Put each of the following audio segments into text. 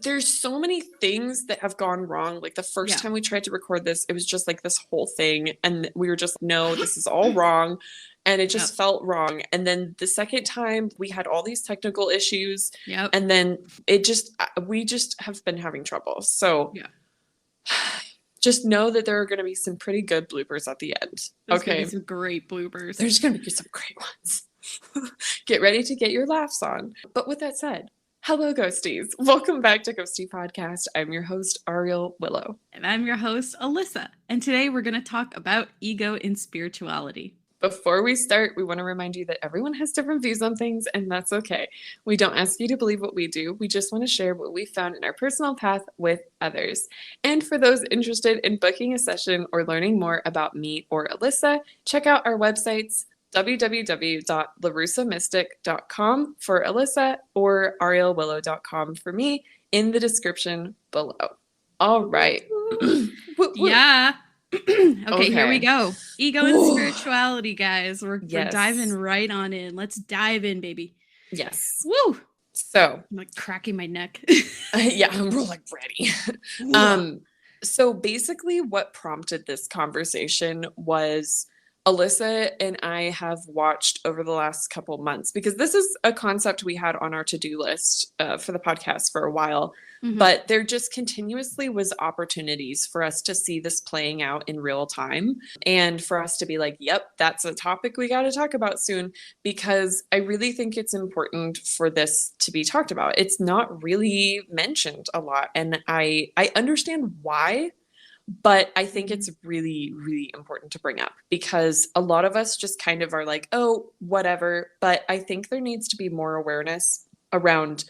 there's so many things that have gone wrong. Like the first time we tried to record this, it was just like this whole thing. And we were just, no, this is all wrong. And it just felt wrong. And then the second time we had all these technical issues. And then we just have been having trouble. So just know that there are going to be some pretty good bloopers at the end. There's going to be some great bloopers. There's going to be some great ones. Get ready to get your laughs on. But with that said, hello, ghosties. Welcome back to Ghosty Podcast. I'm your host, Ariel Willow. And I'm your host, Alyssa. And today we're going to talk about ego and spirituality. Before we start, we want to remind you that everyone has different views on things, and that's okay. We don't ask you to believe what we do. We just want to share what we found in our personal path with others. And for those interested in booking a session or learning more about me or Alyssa, check out our websites, www.larussamystic.com for Alyssa or arielwillow.com for me in the description below. All right. Yeah. Okay, here we go. Ego and spirituality, guys. We're diving right on in. Let's dive in, baby. Yes. Woo! So I'm like cracking my neck. We're like ready. So basically what prompted this conversation was Alyssa and I have watched over the last couple months, because this is a concept we had on our to-do list for the podcast for a while, but there just continuously was opportunities for us to see this playing out in real time and for us to be like, yep, that's a topic we got to talk about soon, because I really think it's important for this to be talked about. It's not really mentioned a lot, and I understand why. But I think it's really, really important to bring up, because a lot of us just kind of are like, oh, whatever. But I think there needs to be more awareness around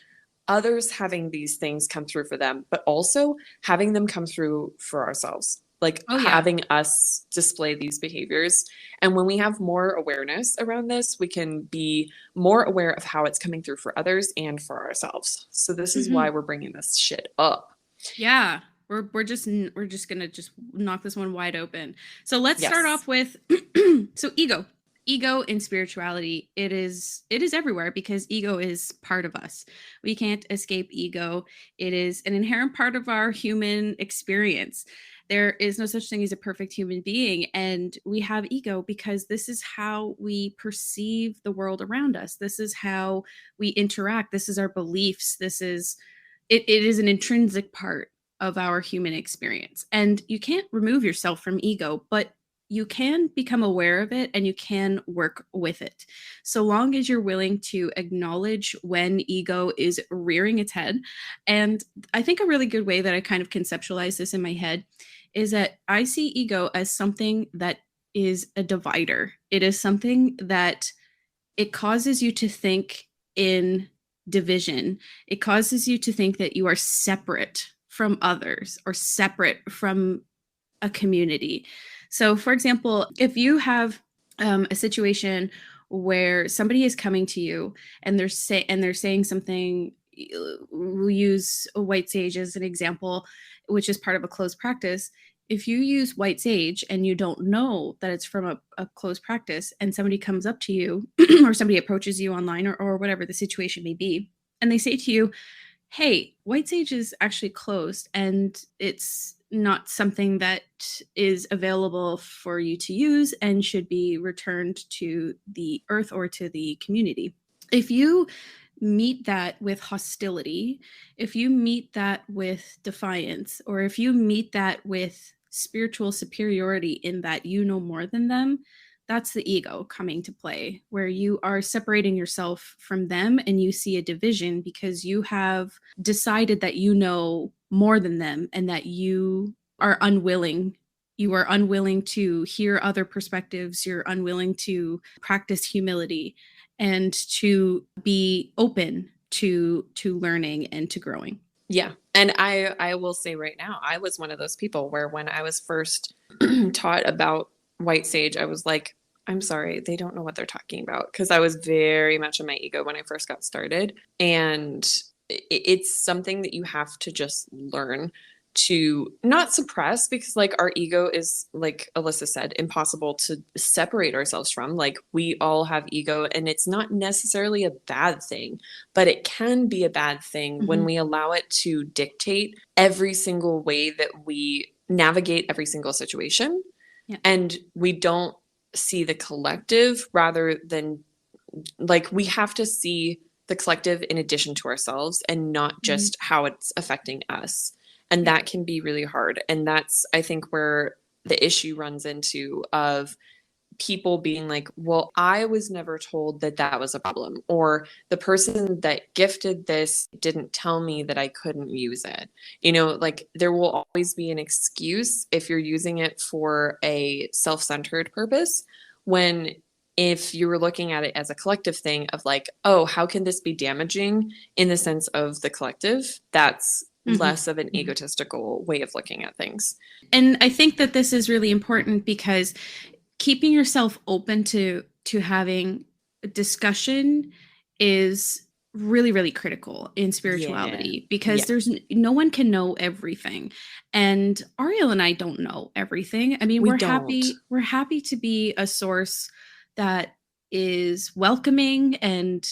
others having these things come through for them, but also having them come through for ourselves, like having us display these behaviors. And when we have more awareness around this, we can be more aware of how it's coming through for others and for ourselves. So this is why we're bringing this shit up. Yeah. We're just gonna knock this one wide open. So let's start off with so ego and spirituality. It is everywhere, because ego is part of us. We can't escape ego. It is an inherent part of our human experience. There is no such thing as a perfect human being, and we have ego because this is how we perceive the world around us. This is how we interact. This is our beliefs. It is an intrinsic part of our human experience. And you can't remove yourself from ego, but you can become aware of it and you can work with it. So long as you're willing to acknowledge when ego is rearing its head. And I think a really good way that I kind of conceptualize this in my head is that I see ego as something that is a divider. It is something that it causes you to think in division. It causes you to think that you are separate from others or separate from a community. So, for example, if you have a situation where somebody is coming to you and they're saying something, we'll use a white sage as an example, which is part of a closed practice. If you use white sage and you don't know that it's from a closed practice, and somebody comes up to you or somebody approaches you online or whatever the situation may be, and they say to you, hey, white sage is actually closed and it's not something that is available for you to use and should be returned to the earth or to the community. If you meet that with hostility, if you meet that with defiance, or if you meet that with spiritual superiority in that you know more than them, that's the ego coming to play, where you are separating yourself from them and you see a division because you have decided that you know more than them and that you are unwilling. You are unwilling to hear other perspectives. You're unwilling to practice humility and to be open to learning and to growing. Yeah. And I will say right now, I was one of those people where when I was first taught about white sage, I was like, I'm sorry, they don't know what they're talking about, because I was very much in my ego when I first got started. And it's something that you have to just learn. to not suppress, because like our ego is, like Alyssa said, impossible to separate ourselves from. Like we all have ego, and it's not necessarily a bad thing, but it can be a bad thing when we allow it to dictate every single way that we navigate every single situation. Yeah. And we don't see the collective, rather than, like, we have to see the collective in addition to ourselves, and not just how it's affecting us. And that can be really hard. And that's, I think, where the issue runs into, of people being like, well, I was never told that that was a problem, or the person that gifted this didn't tell me that I couldn't use it. You know, like there will always be an excuse if you're using it for a self-centered purpose, when if you were looking at it as a collective thing of like, oh, how can this be damaging in the sense of the collective? That's less of an egotistical way of looking at things. And I think that this is really important, because keeping yourself open to having a discussion is really, really critical in spirituality, because there's no one can know everything. And Ariel and I don't know everything. I mean, we're happy to be a source that is welcoming, and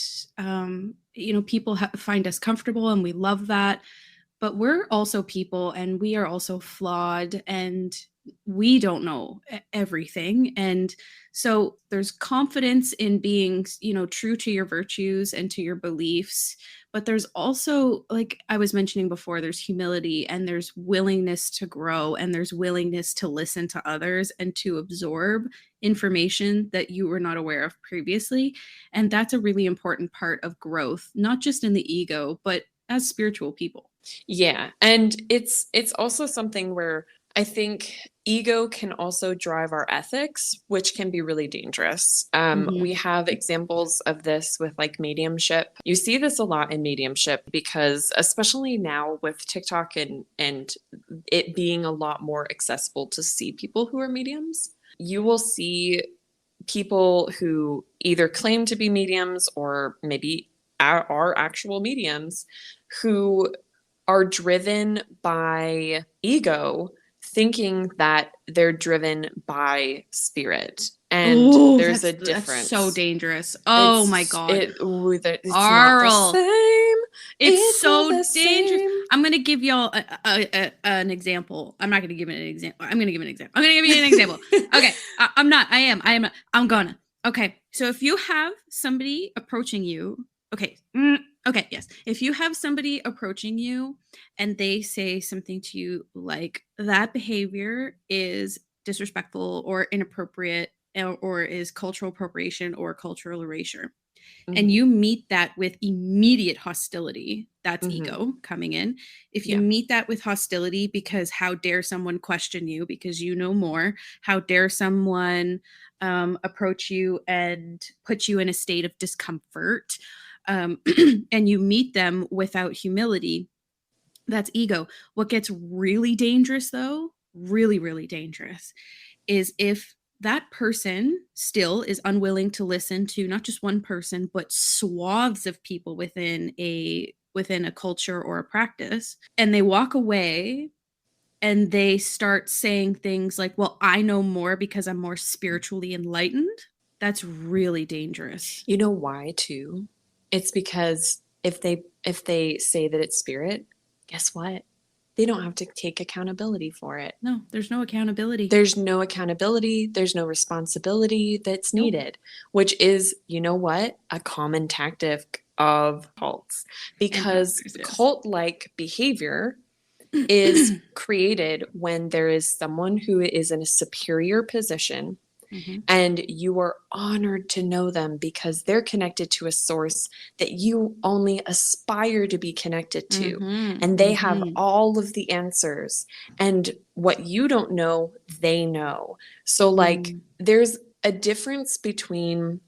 people find us comfortable, and we love that. But we're also people, and we are also flawed, and we don't know everything. And so there's confidence in being, true to your virtues and to your beliefs. But there's also, like I was mentioning before, there's humility, and there's willingness to grow, and there's willingness to listen to others and to absorb information that you were not aware of previously. And that's a really important part of growth, not just in the ego, but as spiritual people. Yeah. And it's also something where I think ego can also drive our ethics, which can be really dangerous. We have examples of this with like mediumship. You see this a lot in mediumship, because especially now with TikTok and it being a lot more accessible to see people who are mediums, you will see people who either claim to be mediums, or maybe are actual mediums, who are driven by ego, thinking that they're driven by spirit. And there's a difference. That's so dangerous. Oh my God. It's Ariel. not the same. It's so dangerous. I'm going to give y'all an example. I'm not going to give it an example. I'm going to give an example. I'm going to give you an example. Okay. I'm not. I am. I'm gonna. Okay. So if you have somebody approaching you, okay. Okay, yes. If you have somebody approaching you and they say something to you like, that behavior is disrespectful or inappropriate, or is cultural appropriation or cultural erasure, and you meet that with immediate hostility, that's ego coming in. If you meet that with hostility, because how dare someone question you because you know more, how dare someone approach you and put you in a state of discomfort, and you meet them without humility, that's ego. What gets really dangerous, though, really, really dangerous, is if that person still is unwilling to listen to not just one person, but swaths of people within a culture or a practice, and they walk away and they start saying things like, well, I know more because I'm more spiritually enlightened. That's really dangerous. You know why, too? It's because if they say that it's spirit, guess what? They don't have to take accountability for it. No, there's no accountability. There's no accountability. There's no responsibility that's needed, which is, you know what? A common tactic of cults, because cult-like behavior is created when there is someone who is in a superior position, and you are honored to know them because they're connected to a source that you only aspire to be connected to. And they have all of the answers. And what you don't know, they know. So like there's a difference between,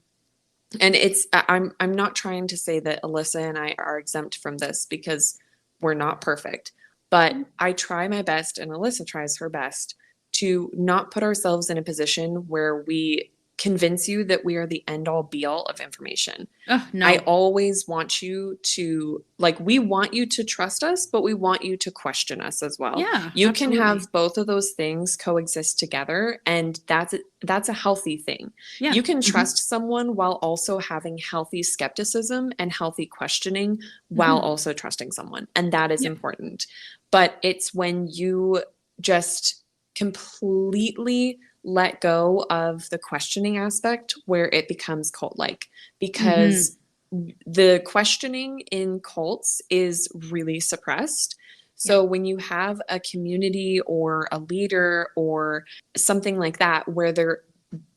and I'm not trying to say that Alyssa and I are exempt from this, because we're not perfect. But I try my best, and Alyssa tries her best, to not put ourselves in a position where we convince you that we are the end all be all of information. Oh, I no. always want you to, like, we want you to trust us, but we want you to question us as well. Yeah, You can absolutely. have both of those things coexist together, and that's a healthy thing. Yeah. You can trust someone while also having healthy skepticism and healthy questioning while also trusting someone, and that is Yeah. important. But it's when you just completely let go of the questioning aspect where it becomes cult-like, because the questioning in cults is really suppressed. So Yeah. when you have a community or a leader or something like that where they're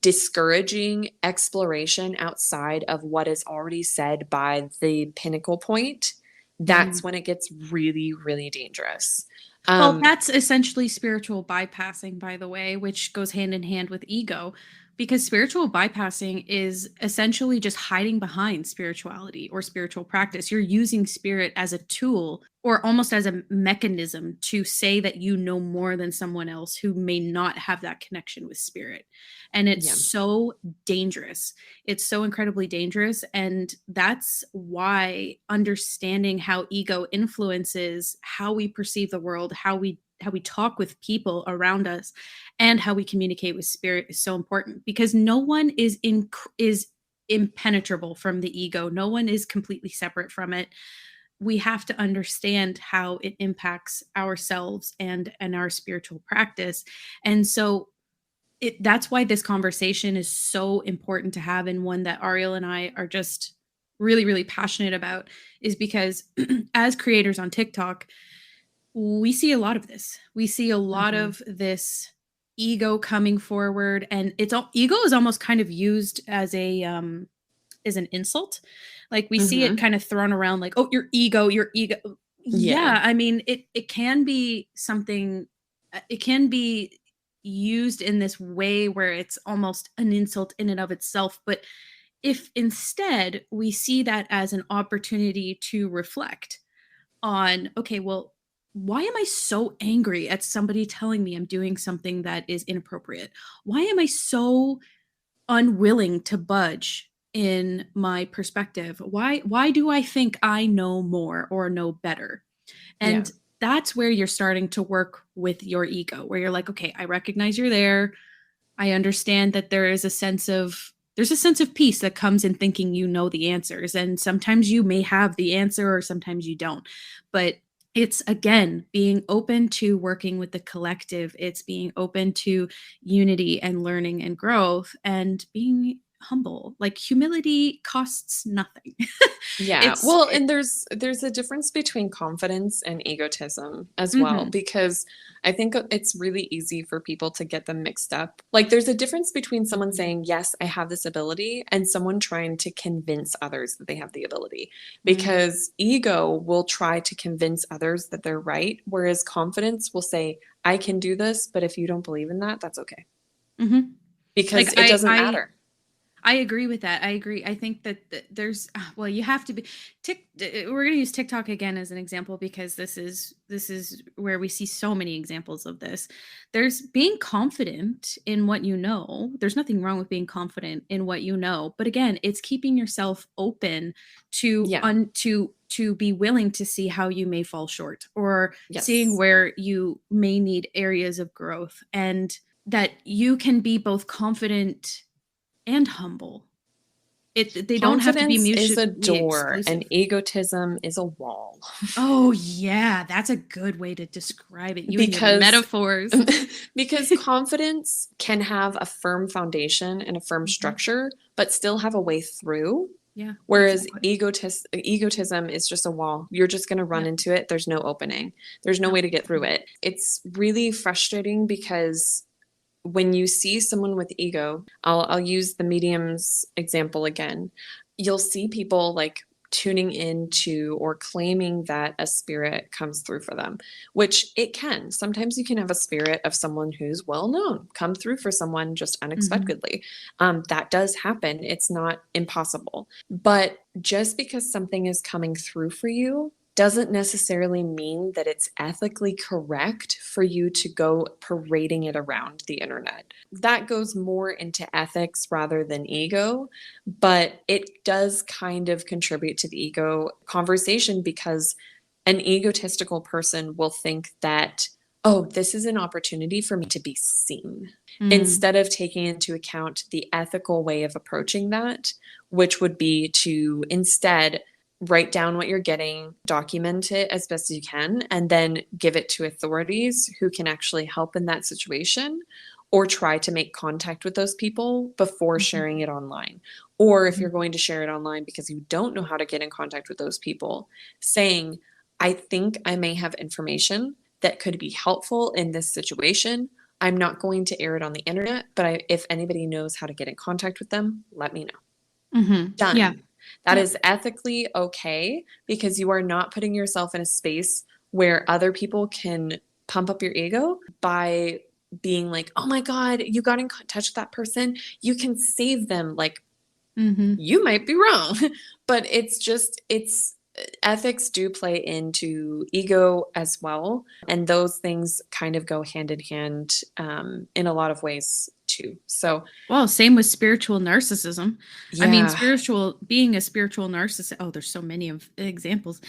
discouraging exploration outside of what is already said by the pinnacle point, that's when it gets really, really dangerous. Well, that's essentially spiritual bypassing, by the way, which goes hand in hand with ego, because spiritual bypassing is essentially just hiding behind spirituality or spiritual practice. You're using spirit as a tool or almost as a mechanism to say that you know more than someone else who may not have that connection with spirit. And it's Yeah. so dangerous. It's so incredibly dangerous. And that's why understanding how ego influences how we perceive the world, how we talk with people around us, and how we communicate with spirit is so important, because no one is impenetrable from the ego. No one is completely separate from it. We have to understand how it impacts ourselves and our spiritual practice. And so that's why this conversation is so important to have, and one that Ariel and I are just really, really passionate about, is because as creators on TikTok, we see a lot of this. We see a lot of this ego coming forward, and ego is almost kind of used as an insult. Like we see it kind of thrown around like, oh, your ego, your ego. Yeah, I mean, it can be something, it can be used in this way where it's almost an insult in and of itself. But if instead we see that as an opportunity to reflect on, okay, well, why am I so angry at somebody telling me I'm doing something that is inappropriate? Why am I so unwilling to budge in my perspective? Why do I think I know more or know better? Yeah. And that's where you're starting to work with your ego, where you're like, okay, I recognize you're there. I understand that there's a sense of peace that comes in thinking you know the answers, and sometimes you may have the answer or sometimes you don't. But it's, again, being open to working with the collective. It's being open to unity and learning and growth, and being humble. Like, humility costs nothing. Yeah. it's Well, it, and there's a difference between confidence and egotism as well, because I think it's really easy for people to get them mixed up. Like, there's a difference between someone saying, "Yes, I have this ability," and someone trying to convince others that they have the ability. Because ego will try to convince others that they're right, whereas confidence will say, "I can do this, but if you don't believe in that, that's okay." Because like it doesn't matter. I agree with that. I agree. I think that there's, well, you have to be we're going to use TikTok again as an example, because this is where we see so many examples of this. There's being confident in what you know. There's nothing wrong with being confident in what you know, but again, it's keeping yourself open to Yeah. to be willing to see how you may fall short, or seeing Yes. where you may need areas of growth, and that you can be both confident and humble. They don't have to be Confidence is a mutually door and exclusive. egotism is a wall. Oh, yeah, that's a good way to describe it. You and your Because metaphors. because confidence can have a firm foundation and a firm structure, but still have a way through. Yeah, Whereas exactly. egotism is just a wall. You're just going to run Yeah. into it. There's no opening. There's no No. way to get through it. It's really frustrating because when you see someone with ego, I'll use the mediums example again. You'll see people like tuning into or claiming that a spirit comes through for them, which it can. Sometimes you can have a spirit of someone who's well known come through for someone just unexpectedly. That does happen. It's not impossible. But just because something is coming through for you doesn't necessarily mean that it's ethically correct for you to go parading it around the internet. That goes more into ethics rather than ego, but it does kind of contribute to the ego conversation because an egotistical person will think that, oh, this is an opportunity for me to be seen, instead of taking into account the ethical way of approaching that, which would be to instead write down what you're getting, document it as best as you can, and then give it to authorities who can actually help in that situation, or try to make contact with those people before sharing it online. Or if you're going to share it online because you don't know how to get in contact with those people, saying, I think I may have information that could be helpful in this situation. I'm not going to air it on the internet, but if anybody knows how to get in contact with them, let me know. Done. Yeah. That is ethically okay because you are not putting yourself in a space where other people can pump up your ego by being like, oh my God, you got in touch with that person. You can save them. Like, you might be wrong, but it's ethics do play into ego as well. And those things kind of go hand in hand in a lot of ways too. So, well, same with spiritual narcissism. yeah. I mean, being a spiritual narcissist. Oh, there's so many of examples.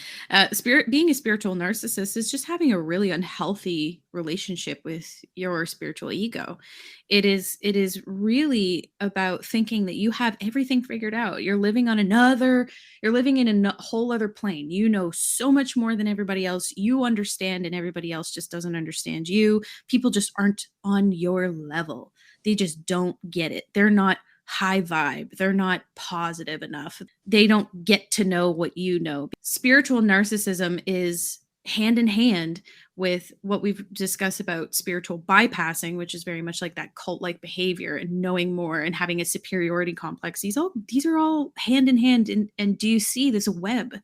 Being a spiritual narcissist is just having a really unhealthy relationship with your spiritual ego. It is really about thinking that you have everything figured out. You're living in a whole other plane. You know so much more than everybody else. You understand, and everybody else just doesn't understand you. People just aren't on your level. They just don't get it. They're not high vibe. They're not positive enough. They don't get to know what you know. Spiritual narcissism is hand in hand with what we've discussed about spiritual bypassing, which is very much like that cult-like behavior and knowing more and having a superiority complex. These are all hand in hand. And do you see this web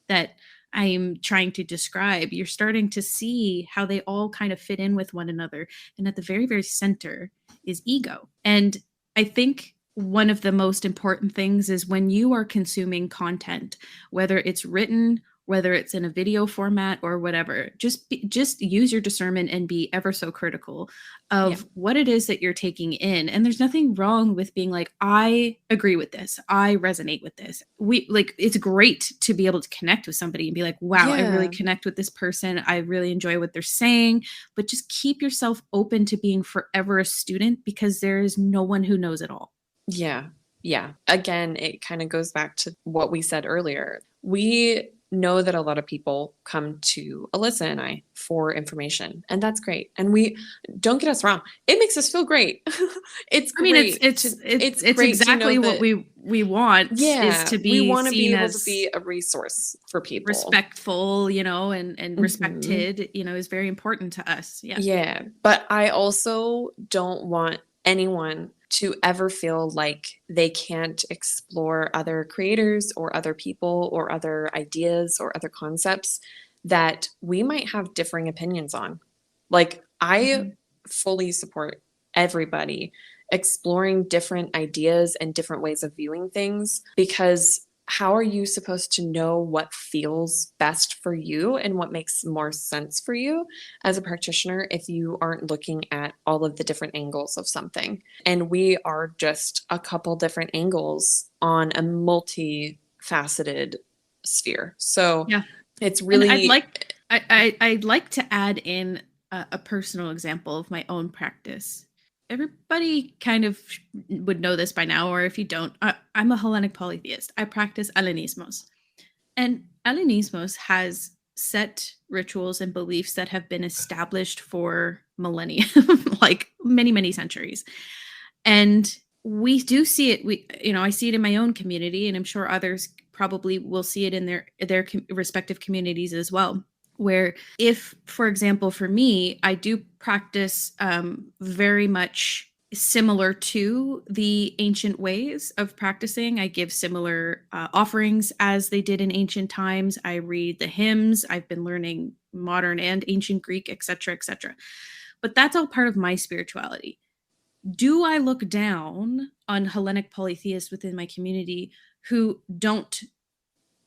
that I'm trying to describe? You're starting to see how they all kind of fit in with one another. And at the very, very center is ego. And I think one of the most important things is when you are consuming content, whether it's written, whether it's in a video format or whatever, just use your discernment and be ever so critical of what it is that you're taking in. And there's nothing wrong with being like, I agree with this. I resonate with this. It's great to be able to connect with somebody and be like, wow, I really connect with this person. I really enjoy what they're saying, but just keep yourself open to being forever a student because there is no one who knows it all. Yeah. Yeah. Again, it kind of goes back to what we said earlier. We know that a lot of people come to Alyssa and I for information, and that's great. And we don't get us wrong, it makes us feel great. It's great. I mean, it's exactly what we want. Is to be we want to be able as to be a resource for people, respectful, and respected, is very important to us. Yeah. But I also don't want anyone to ever feel like they can't explore other creators or other people or other ideas or other concepts that we might have differing opinions on. Like, I fully support everybody exploring different ideas and different ways of viewing things, because how are you supposed to know what feels best for you and what makes more sense for you as a practitioner if you aren't looking at all of the different angles of something? And we are just a couple different angles on a multifaceted sphere. So it's really... And I'd like to add in a personal example of my own practice. Everybody kind of would know this by now, or if you don't, I'm a Hellenic polytheist. I practice Hellenismos. And Hellenismos has set rituals and beliefs that have been established for millennia, like many, many centuries. And we do see it. I see it in my own community, and I'm sure others probably will see it in their respective communities as well. Where if, for example, for me, I do practice very much similar to the ancient ways of practicing. I give similar offerings as they did in ancient times. I read the hymns. I've been learning modern and ancient Greek, etc., etc. But that's all part of my spirituality. Do I look down on Hellenic polytheists within my community who don't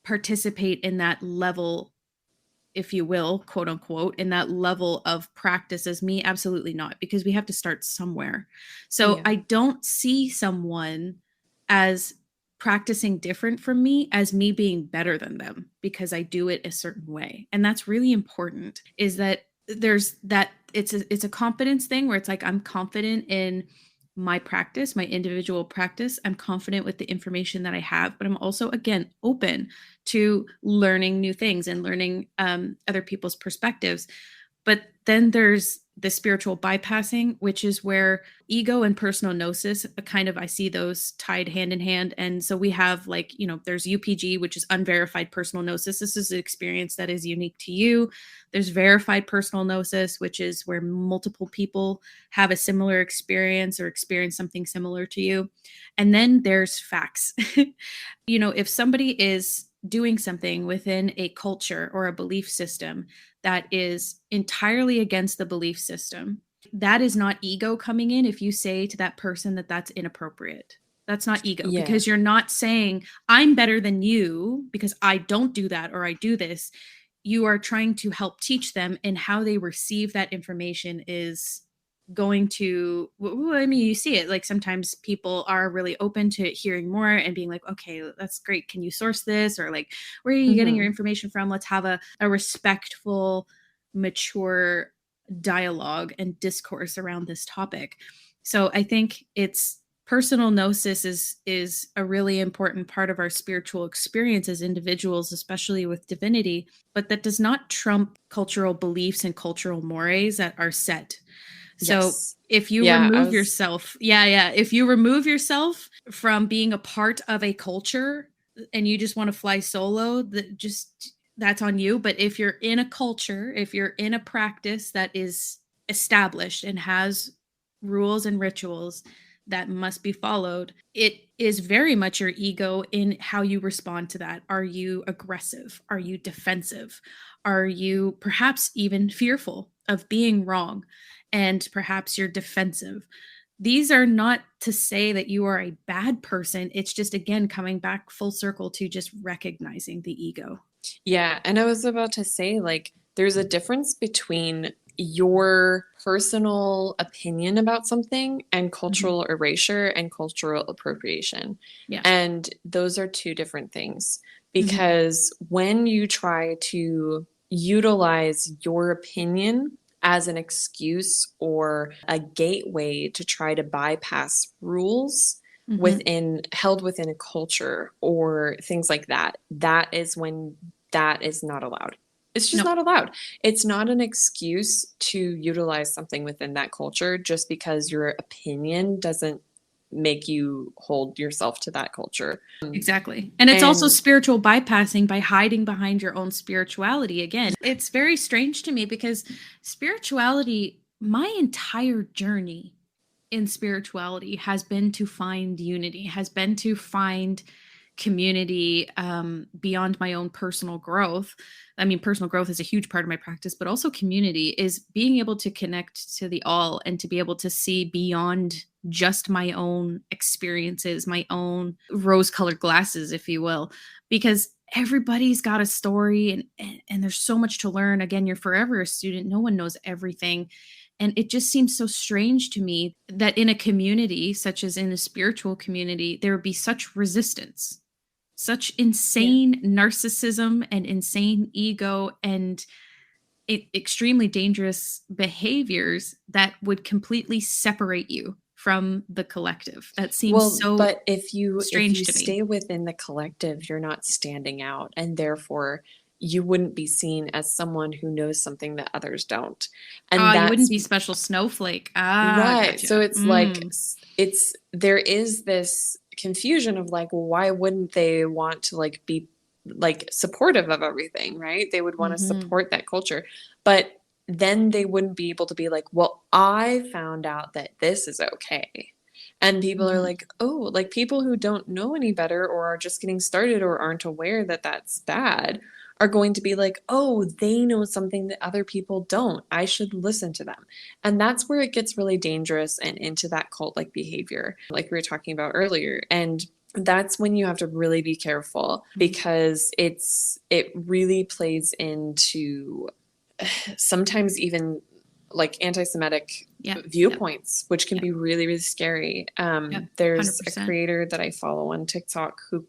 participate in that level if you will, quote unquote, in that level of practice as me? Absolutely not, because we have to start somewhere. So Yeah. I don't see someone as practicing different from me as me being better than them because I do it a certain way. And that's really important, is that there's that it's a confidence thing where it's like I'm confident in my practice, my individual practice. I'm confident with the information that I have, but I'm also, again, open to learning new things and learning other people's perspectives. But then there's the spiritual bypassing, which is where ego and personal gnosis kind of, I see those tied hand in hand. And so we have, like, there's UPG, which is unverified personal gnosis. This is an experience that is unique to you. There's verified personal gnosis, which is where multiple people have a similar experience or experience something similar to you. And then there's facts. If somebody is doing something within a culture or a belief system that is entirely against the belief system, that is not ego coming in if you say to that person that that's inappropriate. That's not ego, Yeah. because you're not saying I'm better than you because I don't do that or I do this. You are trying to help teach them, and how they receive that information is going to, I mean, you see it, like sometimes people are really open to hearing more and being like, okay, that's great, can you source this, or like, where are you getting your information from? Let's have a respectful, mature dialogue and discourse around this topic. So I think it's personal gnosis is a really important part of our spiritual experience as individuals, especially with divinity, but that does not trump cultural beliefs and cultural mores that are set. So Yes. if you remove yourself, if you remove yourself from being a part of a culture and you just want to fly solo, that's on you. But if you're in a culture, if you're in a practice that is established and has rules and rituals that must be followed, it is very much your ego in how you respond to that. Are you aggressive? Are you defensive? Are you perhaps even fearful of being wrong? And perhaps you're defensive. These are not to say that you are a bad person. It's just, again, coming back full circle to just recognizing the ego. Yeah. And I was about to say, like, there's a difference between your personal opinion about something and cultural erasure and cultural appropriation. Yeah. And those are two different things, because when you try to utilize your opinion as an excuse or a gateway to try to bypass rules held within a culture or things like that, that is when that is not allowed. It's just not allowed. It's not an excuse to utilize something within that culture just because your opinion doesn't make you hold yourself to that culture. Exactly. And it's also spiritual bypassing by hiding behind your own spirituality. Again, it's very strange to me because spirituality, my entire journey in spirituality has been to find unity, has been to find community beyond my own personal growth. I mean, personal growth is a huge part of my practice, but also community is being able to connect to the all and to be able to see beyond just my own experiences, my own rose-colored glasses, if you will, because everybody's got a story and there's so much to learn. Again, you're forever a student. No one knows everything. And it just seems so strange to me that in a community, such as in a spiritual community, there would be such resistance, such insane narcissism and insane ego and extremely dangerous behaviors that would completely separate you from the collective. That seems but if you strange to me. stay within the collective, you're not standing out, and therefore you wouldn't be seen as someone who knows something that others don't. And you wouldn't be special snowflake. Right. Gotcha. So it's like there is this confusion of like, well, why wouldn't they want to like be like supportive of everything, right? They would want to support that culture, but then they wouldn't be able to be like, well, I found out that this is okay. And people are like, oh, like people who don't know any better or are just getting started or aren't aware that that's bad are going to be like, oh, they know something that other people don't. I should listen to them. And that's where it gets really dangerous and into that cult-like behavior, like we were talking about earlier. And that's when you have to really be careful, because it really plays into sometimes even like anti-Semitic viewpoints, which can be really, really scary. There's 100%. a creator that I follow on TikTok who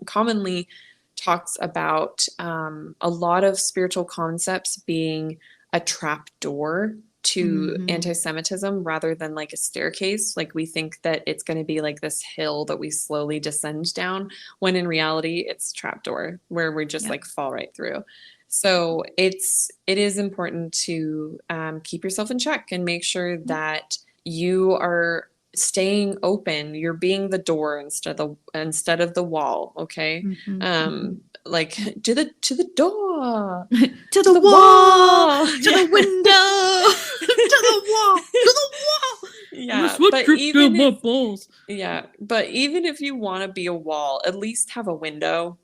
commonly talks about a lot of spiritual concepts being a trap door to anti-Semitism rather than like a staircase. Like we think that it's going to be like this hill that we slowly descend down, when in reality it's a trap door where we just like fall right through. So it is important to keep yourself in check and make sure that you are staying open. You're being the door instead of the wall. Okay. Like to the door, to the wall, to the window, to the wall, to the wall. Yeah, but even if you want to be a wall, at least have a window.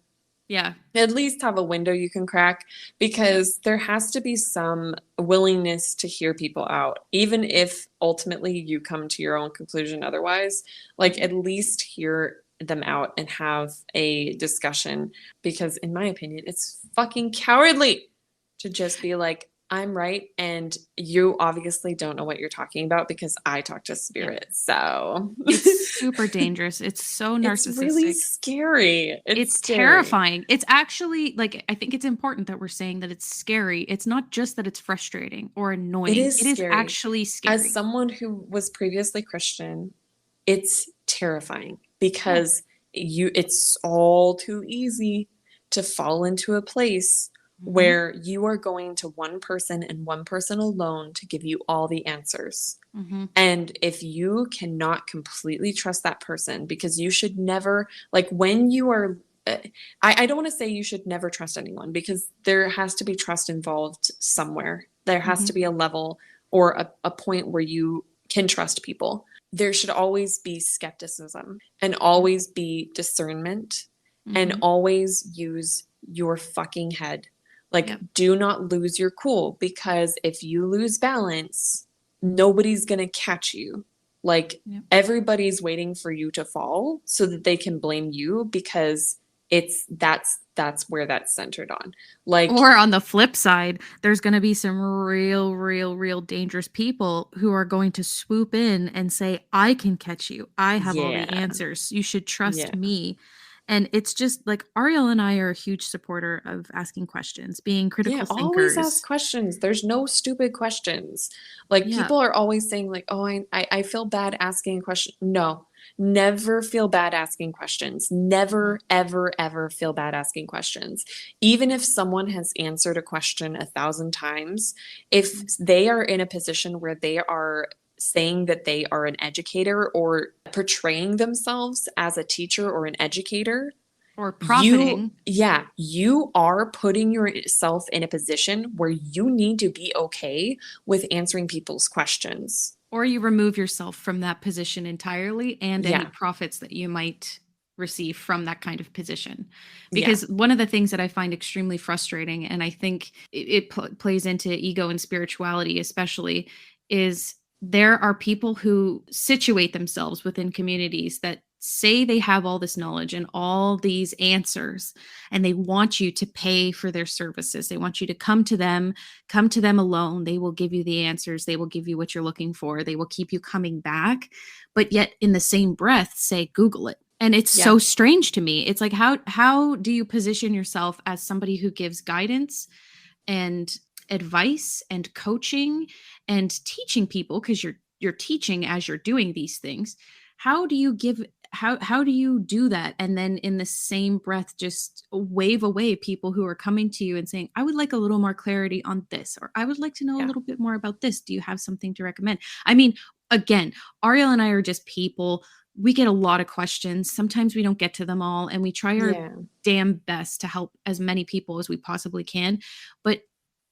Yeah. At least have a window you can crack, because there has to be some willingness to hear people out, even if ultimately you come to your own conclusion otherwise. Like, at least hear them out and have a discussion, because in my opinion, it's fucking cowardly to just be like, I'm right, and you obviously don't know what you're talking about because I talk to spirits. So it's super dangerous. It's so narcissistic. It's really scary. It's terrifying. It's actually, like, I think it's important that we're saying that it's scary. It's not just that it's frustrating or annoying. It is actually scary. As someone who was previously Christian, it's terrifying, because it's all too easy to fall into a place where you are going to one person and one person alone to give you all the answers. And if you cannot completely trust that person, because you should never, like, when you are, I don't want to say you should never trust anyone, because there has to be trust involved somewhere. There has to be a level or a point where you can trust people. There should always be skepticism and always be discernment and always use your fucking head. Like, do not lose your cool, because if you lose balance, nobody's going to catch you. Like, everybody's waiting for you to fall so that they can blame you, because that's where that's centered on. Like, or on the flip side, there's going to be some real dangerous people who are going to swoop in and say, I can catch you. I have all the answers. You should trust me. And it's just like, Ariel and I are a huge supporter of asking questions, being critical thinkers. Always ask questions. There's no stupid questions. Like, people are always saying like, oh, I feel bad asking a question. No, never feel bad asking questions. Never, ever feel bad asking questions. Even if someone has answered a question 1,000 times, if they are in a position where they are saying that they are an educator or portraying themselves as a teacher or an educator or profiting, you are putting yourself in a position where you need to be okay with answering people's questions, or you remove yourself from that position entirely and any profits that you might receive from that kind of position. Because one of the things that I find extremely frustrating, and I think it plays into ego and spirituality especially, is there are people who situate themselves within communities that say they have all this knowledge and all these answers, and they want you to pay for their services. They want you to come to them alone. They will give you the answers. They will give you what you're looking for. They will keep you coming back, but yet in the same breath say, Google it. And it's so strange to me. It's like, how do you position yourself as somebody who gives guidance and advice and coaching and teaching people, because you're teaching as you're doing these things? How do you do that, and then in the same breath just wave away people who are coming to you and saying, I would like a little more clarity on this, or I would like to know a little bit more about this. Do you have something to recommend? I mean, again, Ariel and I are just people. We get a lot of questions. Sometimes we don't get to them all, and we try our damn best to help as many people as we possibly can. But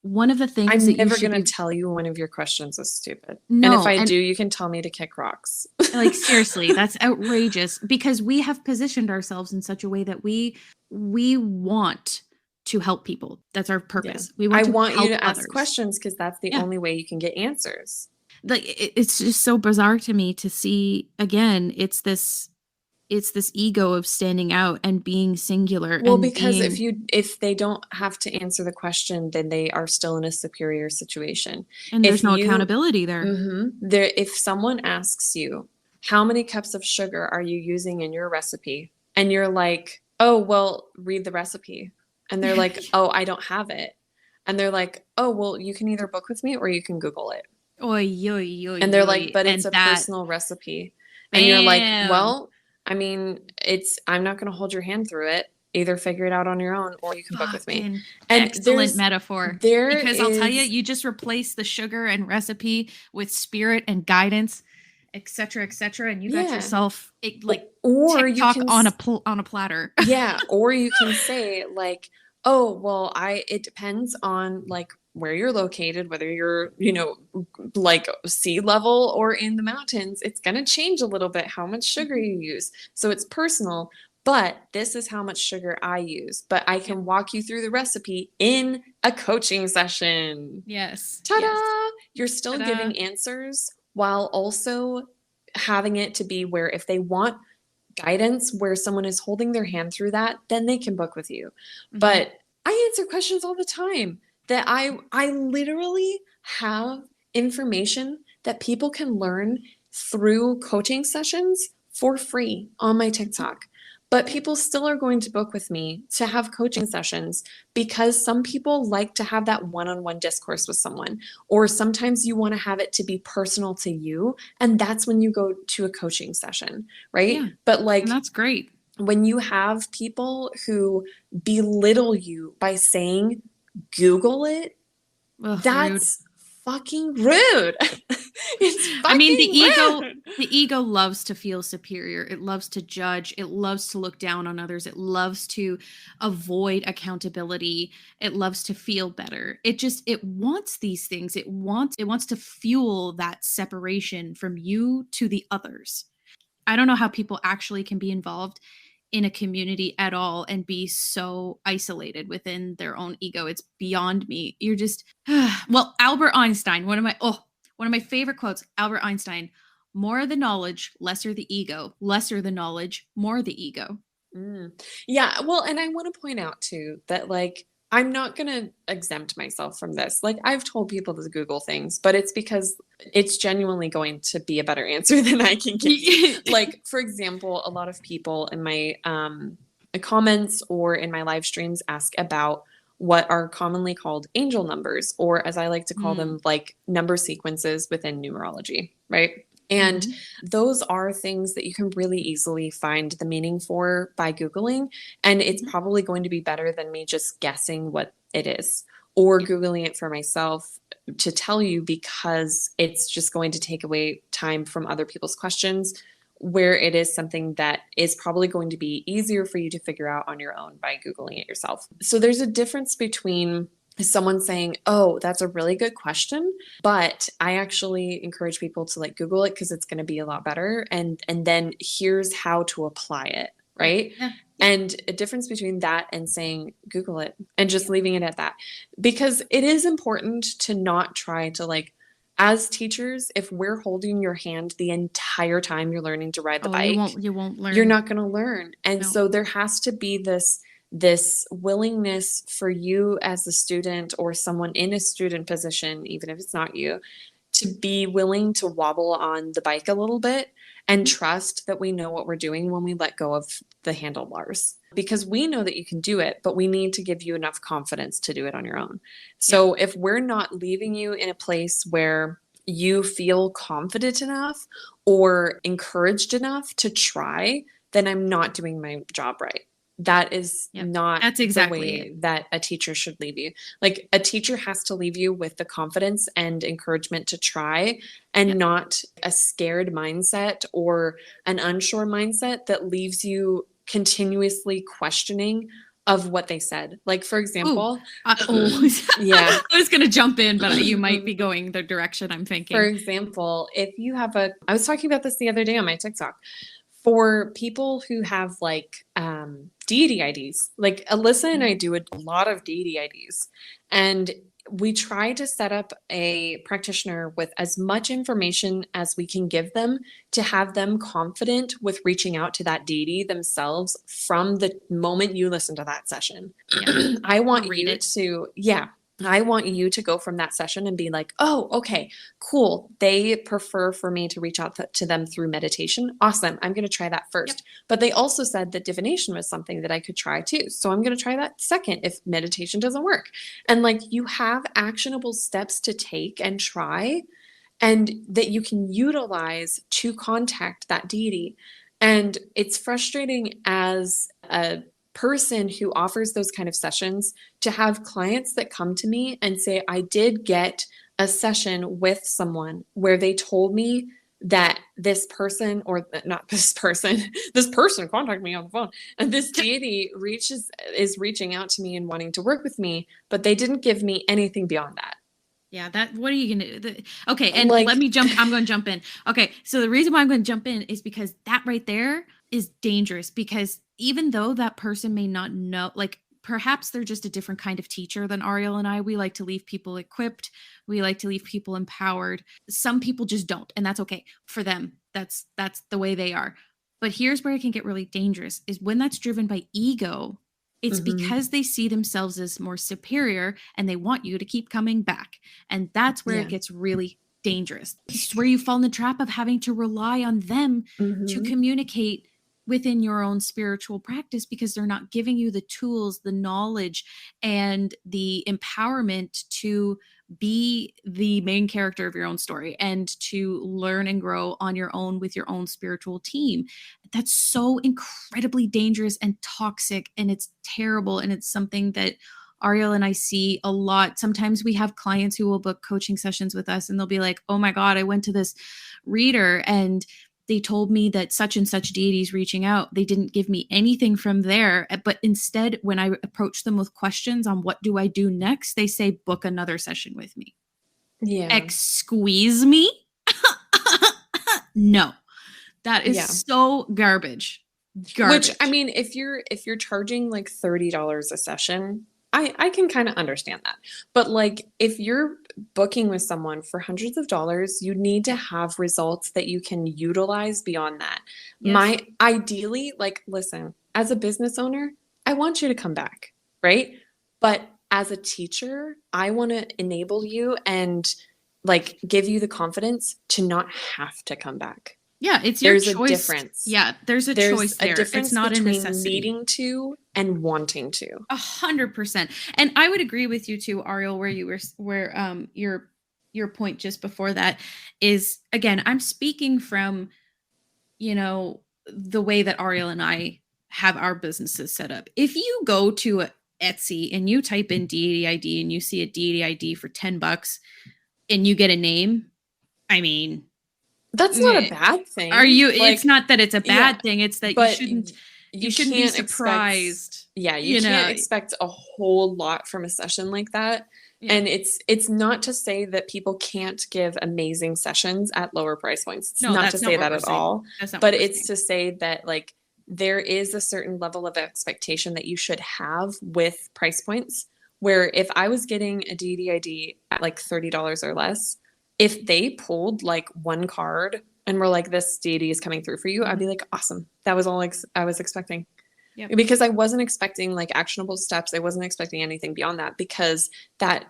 one of the things I'm never going to tell you one of your questions is stupid. No, and if I do, you can tell me to kick rocks. Like, seriously, that's outrageous, because we have positioned ourselves in such a way that we want to help people. That's our purpose. I want you to ask questions, because that's the only way you can get answers. Like, it's just so bizarre to me to see, again, it's this it's this ego of standing out and being singular. Well, and because being, if they don't have to answer the question, then they are still in a superior situation. and If there's no you accountability there. there if someone asks you, how many cups of sugar are you using in your recipe? And you're like, oh, well, read the recipe. And they're like, oh, I don't have it. And they're like, oh, well, you can either book with me or you can Google it. Oy, oy, oy, And they're like, oy. but it's And a that, personal recipe. And you're like, bam. well, I mean, I'm not going to hold your hand through it. Either figure it out on your own or you can book with me. Fucking And excellent metaphor. there Because I'll tell you, is, you just replace the sugar and recipe with spirit and guidance, etc., etc., and you got yeah. yourself like Or you TikTok can, on a platter. yeah. Or you can say like, oh, well, it depends on like where you're located, whether you're, like sea level or in the mountains. It's going to change a little bit how much sugar you use. So it's personal, but this is how much sugar I use. But I can walk you through the recipe in a coaching session. Yes. Ta-da! Yes. You're still Ta-da. giving answers while also having it to be where if they want guidance where someone is holding their hand through that, then they can book with you. Mm-hmm. But I answer questions all the time that I literally have information that people can learn through coaching sessions for free on my TikTok. But people still are going to book with me to have coaching sessions because some people like to have that one-on-one discourse with someone. Or sometimes you want to have it to be personal to you. And that's when you go to a coaching session, right? Yeah. But like, and that's great. When you have people who belittle you by saying, Google it, that's rude. Fucking rude. It's fucking I mean, rude. The ego loves to feel superior. It loves to judge. It loves to look down on others. It loves to avoid accountability. It loves to feel better. It wants these things. It wants to fuel that separation from you to the others. I don't know how people actually can be involved in a community at all and be so isolated within their own ego. It's beyond me. You're just well, Albert Einstein, one of my favorite quotes, Albert Einstein, more the knowledge, lesser the ego, lesser the knowledge, more the ego. Yeah, well, and I want to point out too that like I'm not going to exempt myself from this. Like I've told people to Google things, but it's because it's genuinely going to be a better answer than I can give you. Like, for example, a lot of people in my comments or in my live streams ask about what are commonly called angel numbers, or as I like to call them, like number sequences within numerology, right? And those are things that you can really easily find the meaning for by Googling. And it's probably going to be better than me just guessing what it is or Googling it for myself to tell you, because it's just going to take away time from other people's questions, where it is something that is probably going to be easier for you to figure out on your own by Googling it yourself. So there's a difference between someone saying, oh, that's a really good question, but I actually encourage people to like Google it because it's going to be a lot better. And then here's how to apply it, right? Yeah. And a difference between that and saying Google it and just leaving it at that, because it is important to not try to like, as teachers, if we're holding your hand the entire time you're learning to ride the bike, you won't learn. You're not going to learn. And so there has to be this willingness for you as a student or someone in a student position, even if it's not you, to be willing to wobble on the bike a little bit and trust that we know what we're doing when we let go of the handlebars, because we know that you can do it, but we need to give you enough confidence to do it on your own. So if we're not leaving you in a place where you feel confident enough or encouraged enough to try, then I'm not doing my job right. That is not the way that a teacher should leave you. Like a teacher has to leave you with the confidence and encouragement to try, and not a scared mindset or an unsure mindset that leaves you continuously questioning of what they said. Like, for example, yeah, I was going to jump in, but you might be going the direction I'm thinking. For example, if you have I was talking about this the other day on my TikTok. For people who have like deity IDs, like Alyssa and I do a lot of deity IDs. And we try to set up a practitioner with as much information as we can give them to have them confident with reaching out to that deity themselves from the moment you listen to that session. Yeah. I want read you it. to, yeah, I want you to go from that session and be like, oh, okay, cool. They prefer for me to reach out to them through meditation. Awesome. I'm going to try that first. Yep. But they also said that divination was something that I could try too. So I'm going to try that second if meditation doesn't work. And like you have actionable steps to take and try, and that you can utilize to contact that deity. And it's frustrating as a person who offers those kind of sessions to have clients that come to me and say, I did get a session with someone where they told me that this person, or not this person, this person contacted me on the phone, and this deity is reaching out to me and wanting to work with me, but they didn't give me anything beyond that. Yeah, what are you gonna do? Okay, and like, let me jump. I'm going to jump in. Okay, so the reason why I'm going to jump in is because that right there is dangerous, because even though that person may not know, like perhaps they're just a different kind of teacher than Ariel and I. We like to leave people equipped. We like to leave people empowered. Some people just don't, and that's okay for them. That's the way they are. But here's where it can get really dangerous, is when that's driven by ego. It's because they see themselves as more superior and they want you to keep coming back. And that's where it gets really dangerous. It's where you fall in the trap of having to rely on them to communicate within your own spiritual practice, because they're not giving you the tools, the knowledge, and the empowerment to be the main character of your own story and to learn and grow on your own with your own spiritual team. That's so incredibly dangerous and toxic, and it's terrible. And it's something that Ariel and I see a lot. Sometimes we have clients who will book coaching sessions with us and they'll be like, oh my God, I went to this reader and they told me that such and such deities reaching out. They didn't give me anything from there. But instead, when I approach them with questions on what do I do next, they say, book another session with me. Yeah. Squeeze me? No, that is so garbage. Which, I mean, if you're charging like $30 a session, I can kind of understand that. But like if you're booking with someone for hundreds of dollars, you need to have results that you can utilize beyond that. Yes. Ideally, like, listen, as a business owner, I want you to come back, right? But as a teacher, I want to enable you and like give you the confidence to not have to come back. Yeah, it's your choice. There's a difference. Yeah, there's a choice there. It's not between a necessity. Needing to and wanting to. 100%. And I would agree with you too, Ariel, where your point just before that is, again, I'm speaking from, the way that Ariel and I have our businesses set up. If you go to Etsy and you type in deity ID and you see a deity ID for $10 and you get a name, I mean, that's not a bad thing. It's not that it's a bad thing. It's that you shouldn't be surprised. You can't expect a whole lot from a session like that. Yeah. And it's not to say that people can't give amazing sessions at lower price points. It's not to say that at all. But it's to say that like there is a certain level of expectation that you should have with price points, where if I was getting a deity ID at like $30 or less, if they pulled like one card and were like, this deity is coming through for you, I'd be like, awesome. That was all I was expecting. Yep. Because I wasn't expecting like actionable steps. I wasn't expecting anything beyond that, because that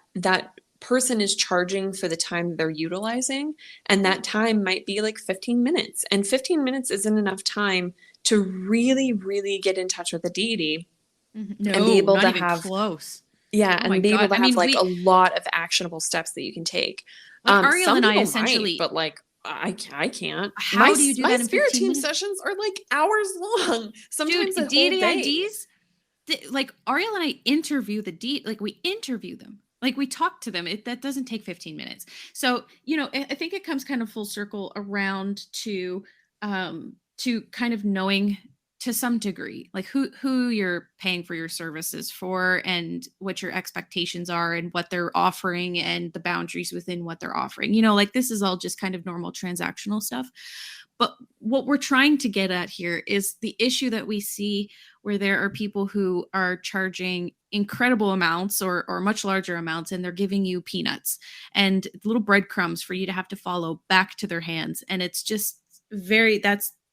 person is charging for the time they're utilizing. And that time might be like 15 minutes. And 15 minutes isn't enough time to really, really get in touch with the deity and be able to have close. Yeah. And be able to have a lot of actionable steps that you can take. Ariel and I essentially, but like I can't. How do you do that? My spirit team sessions are like hours long. Sometimes a whole day. IDs. Like Ariel and I interview the deity. Like we interview them. Like we talk to them. That doesn't take 15 minutes. So I think it comes kind of full circle around to kind of knowing to some degree, like who you're paying for your services for and what your expectations are and what they're offering and the boundaries within what they're offering. Like this is all just kind of normal transactional stuff. But what we're trying to get at here is the issue that we see where there are people who are charging incredible amounts or much larger amounts, and they're giving you peanuts and little breadcrumbs for you to have to follow back to their hands. And it's just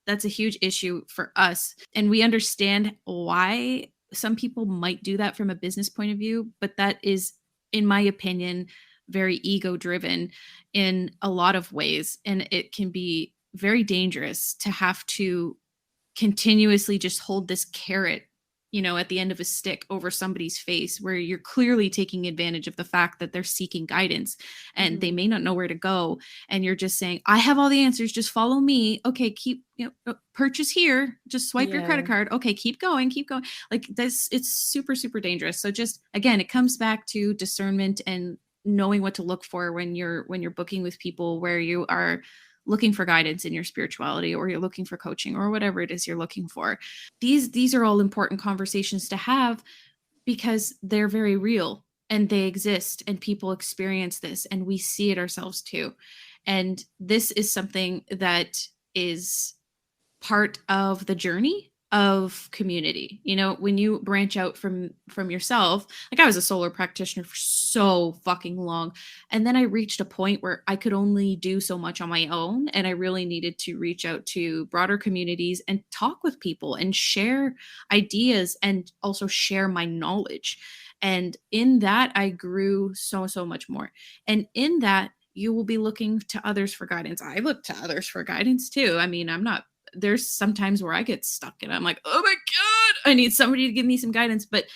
that's a huge issue for us. And we understand why some people might do that from a business point of view, but that is, in my opinion, very ego driven in a lot of ways. And it can be very dangerous to have to continuously just hold this carrot, at the end of a stick over somebody's face, where you're clearly taking advantage of the fact that they're seeking guidance and they may not know where to go. And you're just saying, I have all the answers, just follow me. Okay, keep, purchase here, just swipe your credit card. Okay, keep going. Like this, it's super, super dangerous. So just, again, it comes back to discernment and knowing what to look for when you're booking with people where you are looking for guidance in your spirituality, or you're looking for coaching, or whatever it is you're looking for. These are all important conversations to have because they're very real and they exist and people experience this and we see it ourselves too. And this is something that is part of the journey of community. When you branch out from yourself, like I was a solo practitioner for so fucking long, and then I reached a point where I could only do so much on my own, and I really needed to reach out to broader communities and talk with people and share ideas and also share my knowledge. And in that I grew so much more. And in that you will be looking to others for guidance. I look to others for guidance too. I mean, there's sometimes where I get stuck and I'm like, oh my God, I need somebody to give me some guidance. But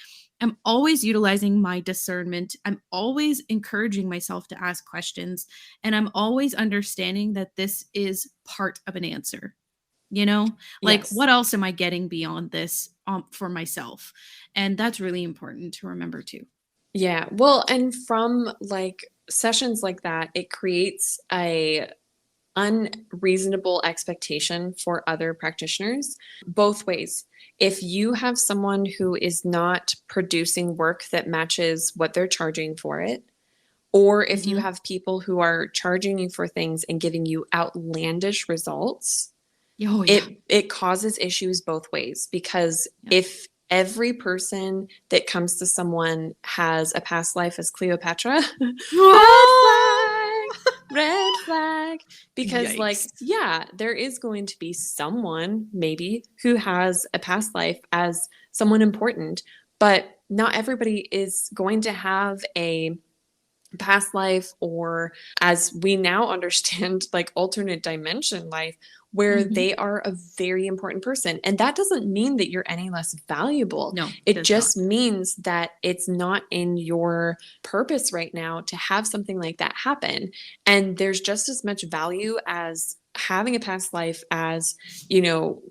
I'm always utilizing my discernment. I'm always encouraging myself to ask questions. And I'm always understanding that this is part of an answer. Like Yes. What else am I getting beyond this for myself? And that's really important to remember too. Yeah. Well, and from like sessions like that, it creates a unreasonable expectation for other practitioners both ways. If you have someone who is not producing work that matches what they're charging for it, or if you have people who are charging you for things and giving you outlandish results, it causes issues both ways. Because if every person that comes to someone has a past life as Cleopatra, red flag, because there is going to be someone maybe who has a past life as someone important, but not everybody is going to have a past life, or as we now understand, like alternate dimension life, where they are a very important person. And that doesn't mean that you're any less valuable. No, it just means that it's not in your purpose right now to have something like that happen. And there's just as much value as having a past life as,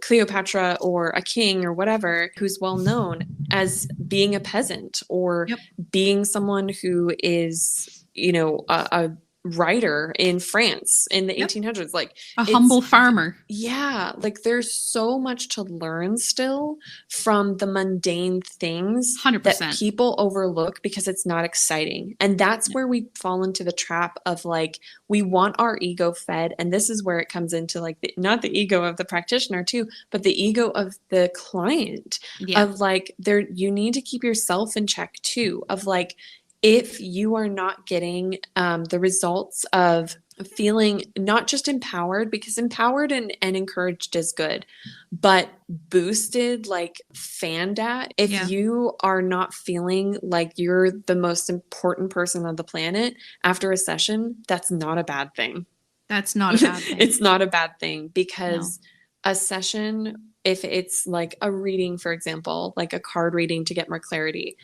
Cleopatra or a king or whatever, who's well known, as being a peasant or being someone who is, a writer in France in the 1800s, like a humble farmer. Yeah. Like there's so much to learn still from the mundane things 100%. that people overlook because it's not exciting. And that's where we fall into the trap of like, we want our ego fed. And this is where it comes into like, not the ego of the practitioner too, but the ego of the client of like, you need to keep yourself in check too, of like, if you are not getting the results of feeling not just empowered, because empowered and encouraged is good, but boosted, like fanned at, if you are not feeling like you're the most important person on the planet after a session, that's not a bad thing. That's not a bad thing. It's not a bad thing, because a session, if it's like a reading, for example, like a card reading to get more clarity,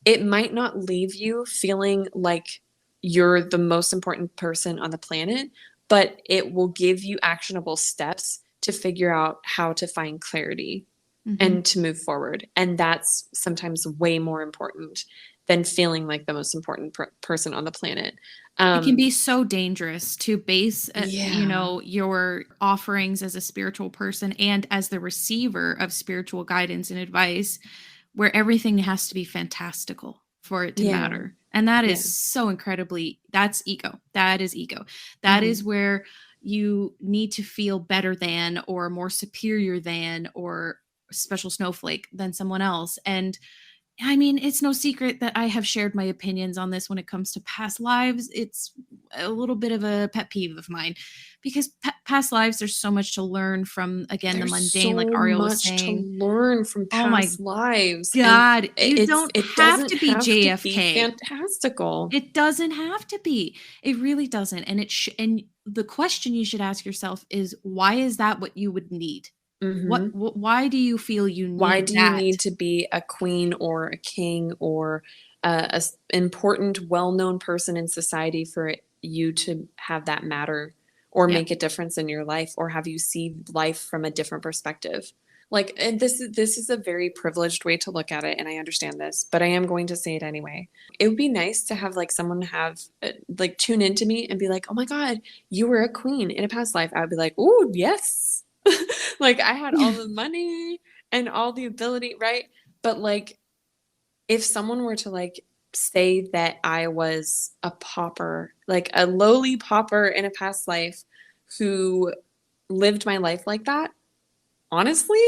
it might not leave you feeling like you're the most important person on the planet, but it will give you actionable steps to figure out how to find clarity and to move forward. And that's sometimes way more important than feeling like the most important person on the planet. It can be so dangerous to base, Yeah. your offerings as a spiritual person and as the receiver of spiritual guidance and advice, where everything has to be fantastical for it to Yeah. matter. And that is Yeah. so that's ego. That is ego. That is Mhm. where you need to feel better than or more superior than or special snowflake than someone else. And I mean, it's no secret that I have shared my opinions on this when it comes to past lives. It's a little bit of a pet peeve of mine because past lives, there's so much to learn from, again, the There's mundane, like so Ariel was much to saying. learn from Oh my past lives, and God, you don't it have doesn't to be have to be JFK. fantastical. It doesn't have to be. It really doesn't. And the question you should ask yourself is, why is that what you would need? Mhm. Why do you feel you Why need do you that? need to be a queen or a king or important, well-known person in society for you to have that matter or Yeah. make a difference in your life or have you see life from a different perspective? Like, and this is a very privileged way to look at it, and I understand this, but I am going to say it anyway. It would be nice to have like someone have like tune into me and be like, "Oh my God, you were a queen in a past life." I would be like, "Ooh, yes." Like I had all the money and all the ability, right? But like if someone were to like say that I was a pauper, like a lowly pauper in a past life who lived my life like that, honestly,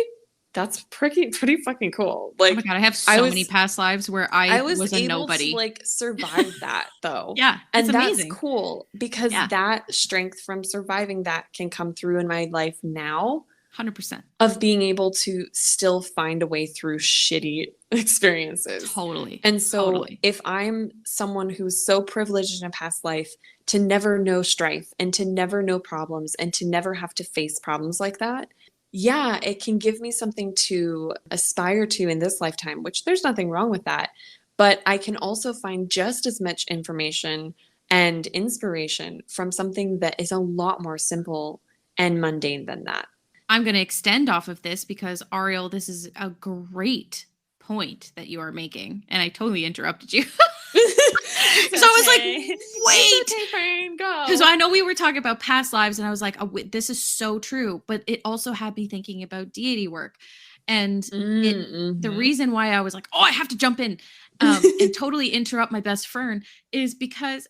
that's pretty fucking cool. Oh my Like God, I have I so many was past lives where I I was was a able to nobody. like survive that though. Yeah, it's And that's amazing. cool because Yeah, that strength from surviving that can come through in my life now 100%. of being able to still find a way through shitty experiences. Totally. And so, Totally. if I'm someone who's so privileged in a past life to never know strife and to never know problems and to never have to face problems like that, yeah, it can give me something to aspire to in this lifetime, which there's nothing wrong with that. But I can also find just as much information and inspiration from something that is a lot more simple and mundane than that. I'm going to extend off of this because, Ariel, this is a great point that you are making. And I totally interrupted you. It's So I was like, okay. It's wait. okay, Fran, Because go. I know we were talking about past lives, and I was like, oh, this is so true. But it also had me thinking about deity work. And the Mm-hmm. reason why I was like, oh, I have to jump in and totally interrupt my best Fern is because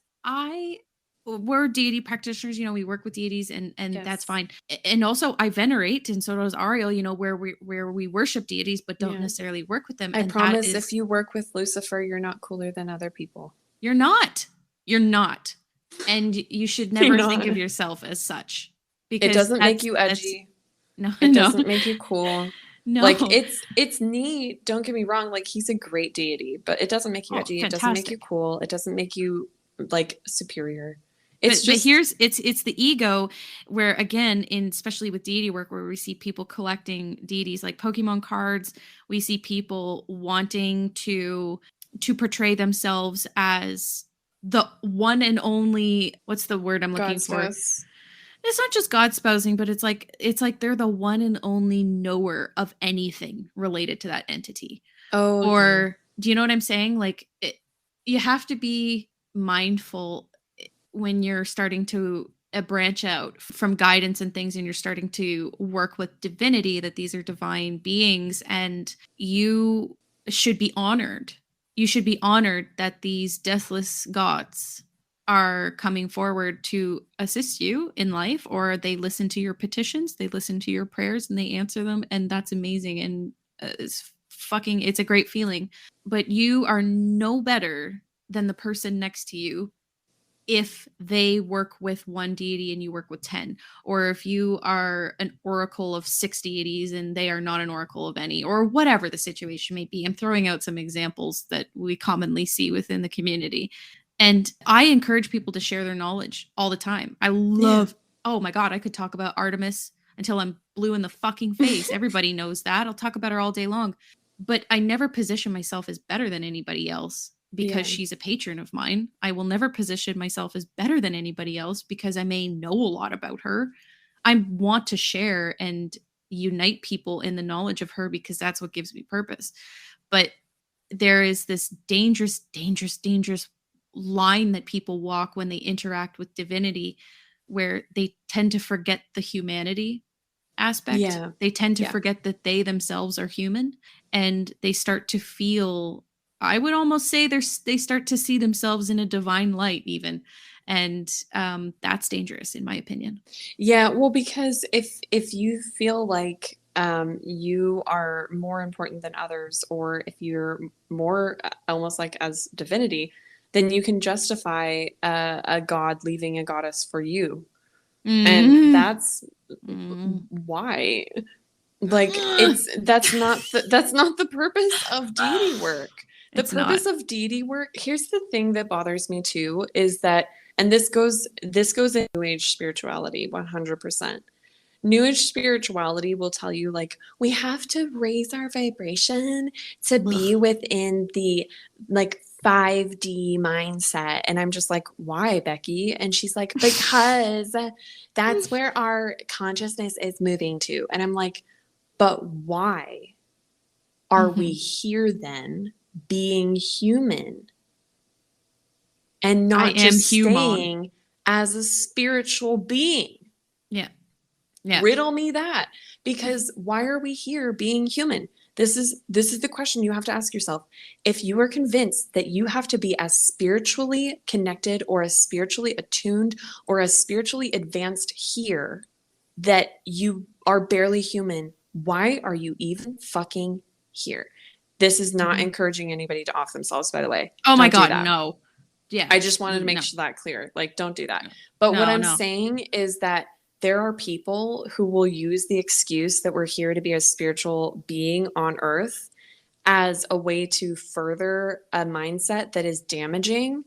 we're deity practitioners, we work with deities, and that's Yes. fine. And also I venerate, and so does Ariel, where we worship deities but don't Yeah. necessarily work with them. I And that promise if is, you work with Lucifer, you're not cooler than other people. you're not. You're not. And you should You're never think not. of yourself as such, It because doesn't make you that's edgy. no, It no, doesn't make you cool. Like no. it's neat, don't get me wrong, like he's a great deity, but it doesn't make you Oh, edgy. It doesn't make you fantastic. cool. It doesn't make you like superior. It's But just here's it's the ego, where again, in especially with deity work, where we see people collecting deities like Pokemon cards, we see people wanting to portray themselves as the one and only, what's the word I'm looking God's for? spouse. It's not just God spousing, but it's like they're the one and only knower of anything related to that entity. Oh yeah. Or do you know what I'm saying? Like you have to be mindful when you're starting to branch out from guidance and things, and you're starting to work with divinity, that these are divine beings, and you should be honored. You should be honored that these deathless gods are coming forward to assist you in life, or they listen to your petitions, they listen to your prayers, and they answer them. And that's amazing. And it's a great feeling. But you are no better than the person next to you if they work with one deity and you work with 10, or if you are an oracle of 6 deities and they are not an oracle of any, or whatever the situation may be. I'm throwing out some examples that we commonly see within the community. And I encourage people to share their knowledge all the time. I Yeah. love, oh my God, I could talk about Artemis until I'm blue in the fucking face. Everybody knows that. I'll talk about her all day long. But I never position myself as better than anybody else because Yeah. she's a patron of mine. I will never position myself as better than anybody else because I may know a lot about her. I want to share and unite people in the knowledge of her because that's what gives me purpose. But there is this dangerous, dangerous, dangerous line that people walk when they interact with divinity, where they tend to forget the humanity aspect. Yeah. They tend to Yeah. forget that they themselves are human, and they start to feel, I would almost say they start to see themselves in a divine light even. And that's dangerous in my opinion. Yeah, well, because if you feel like you are more important than others, or if you're more almost like as divinity, then you can justify a god leaving a goddess for you, and Mm. that's Mm. why. Like that's not the purpose of deity work. The It's not. purpose of deity work, here's the thing that bothers me too, is that, and this goes in New Age spirituality 100%. New Age spirituality will tell you, like, we have to raise our vibration to be Ugh. within the like 5D mindset. And I'm just like, why, Becky? And she's like, because that's where our consciousness is moving to. And I'm like, but why are we here then, being human and I not am just human. staying as a spiritual being? Yeah. Yeah. Riddle me that. Because why are we here being human? This is the question you have to ask yourself. If you are convinced that you have to be as spiritually connected or as spiritually attuned or as spiritually advanced here that you are barely human, why are you even fucking here? This is not encouraging anybody to off themselves, by the way. Oh my Don't do God, that. no. Yeah. I just wanted to make No. sure that clear. Like, don't do that. But what No, I'm no. saying is that there are people who will use the excuse that we're here to be a spiritual being on earth as a way to further a mindset that is damaging,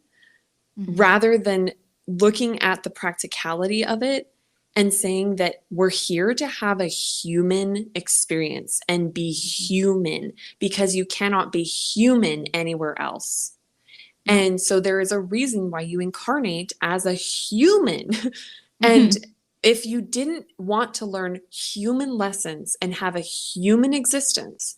rather than looking at the practicality of it and saying that we're here to have a human experience and be human, because you cannot be human anywhere else. No. And so there is a reason why you incarnate as a human. And if you didn't want to learn human lessons and have a human existence,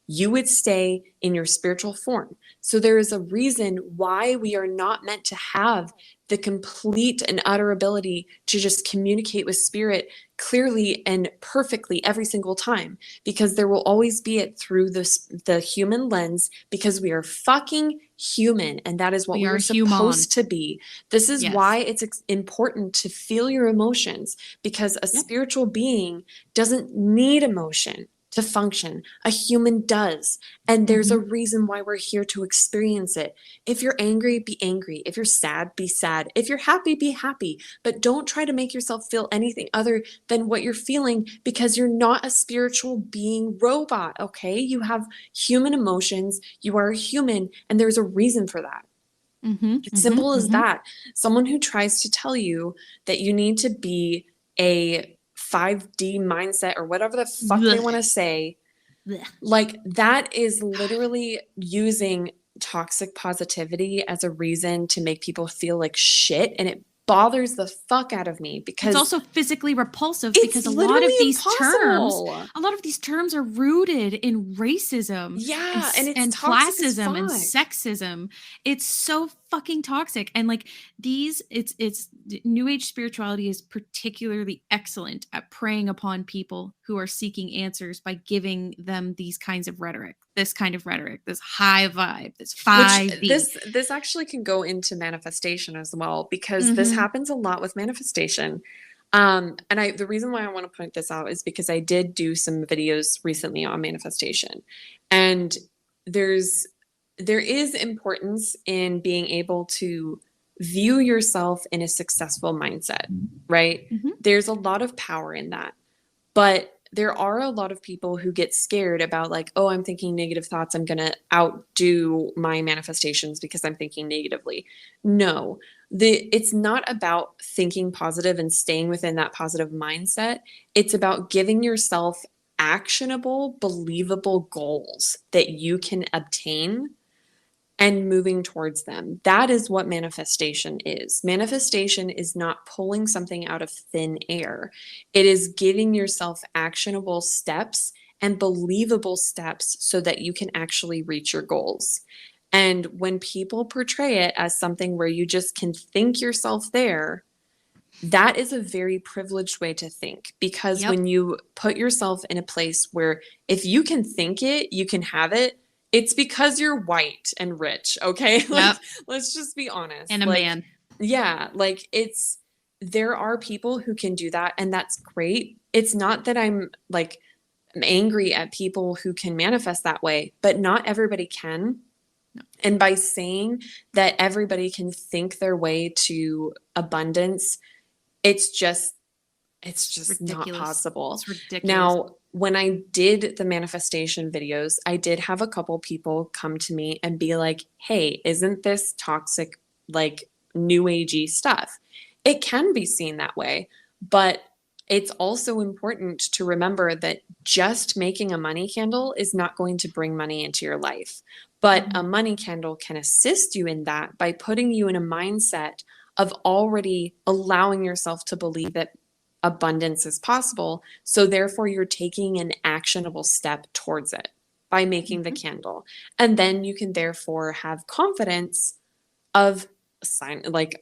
you would stay in your spiritual form. So there is a reason why we are not meant to have the complete and utter ability to just communicate with spirit clearly and perfectly every single time, because there will always be it through the human lens, because we are fucking human, and that is what We we are are human. supposed to be. This is Yes. why it's important to feel your emotions, because a spiritual being doesn't need emotion to function. A human does. And there's a reason why we're here to experience it. If you're angry, be angry. If you're sad, be sad. If you're happy, be happy. But don't try to make yourself feel anything other than what you're feeling, because you're not a spiritual being robot, okay? You have human emotions. You are a human, and there's a reason for that. It's simple as that. Someone who tries to tell you that you need to be a 5D mindset or whatever the fuck they want to say, like, that is literally using toxic positivity as a reason to make people feel like shit. And it bothers the fuck out of me, because it's also physically repulsive, it's because a literally lot impossible. of these terms are rooted in racism, Yeah, and it's and toxic as classism and fuck. sexism. It's so fucking toxic. And like it's New Age spirituality is particularly excellent at preying upon people who are seeking answers by giving them this kind of rhetoric, this high vibe, this 5D. This actually can go into manifestation as well, because this happens a lot with manifestation. And the reason why I want to point this out is because I did do some videos recently on manifestation, and there is importance in being able to view yourself in a successful mindset, right? There's a lot of power in that. But there are a lot of people who get scared about, like, oh, I'm thinking negative thoughts, I'm going to outdo my manifestations because I'm thinking negatively. No, it's not about thinking positive and staying within that positive mindset. It's about giving yourself actionable, believable goals that you can obtain and moving towards them. That is what manifestation is. Manifestation is not pulling something out of thin air. It is giving yourself actionable steps and believable steps so that you can actually reach your goals. And when people portray it as something where you just can think yourself there, that is a very privileged way to think, because Yep. when you put yourself in a place where if you can think it, you can have it, it's because you're white and rich, okay? Like, Yep. let's just be honest. And a Like, man. yeah, like there are people who can do that, and that's great. It's not that I'm angry at people who can manifest that way, but not everybody can. No. And by saying that everybody can think their way to abundance, it's just not Ridiculous. possible. It's ridiculous. Now, when I did the manifestation videos, I did have a couple people come to me and be like, "Hey, isn't this toxic, like new agey stuff?" It can be seen that way, but it's also important to remember that just making a money candle is not going to bring money into your life. But a money candle can assist you in that by putting you in a mindset of already allowing yourself to believe that abundance is possible. So, therefore, you're taking an actionable step towards it by making the candle. And then you can, therefore, have confidence of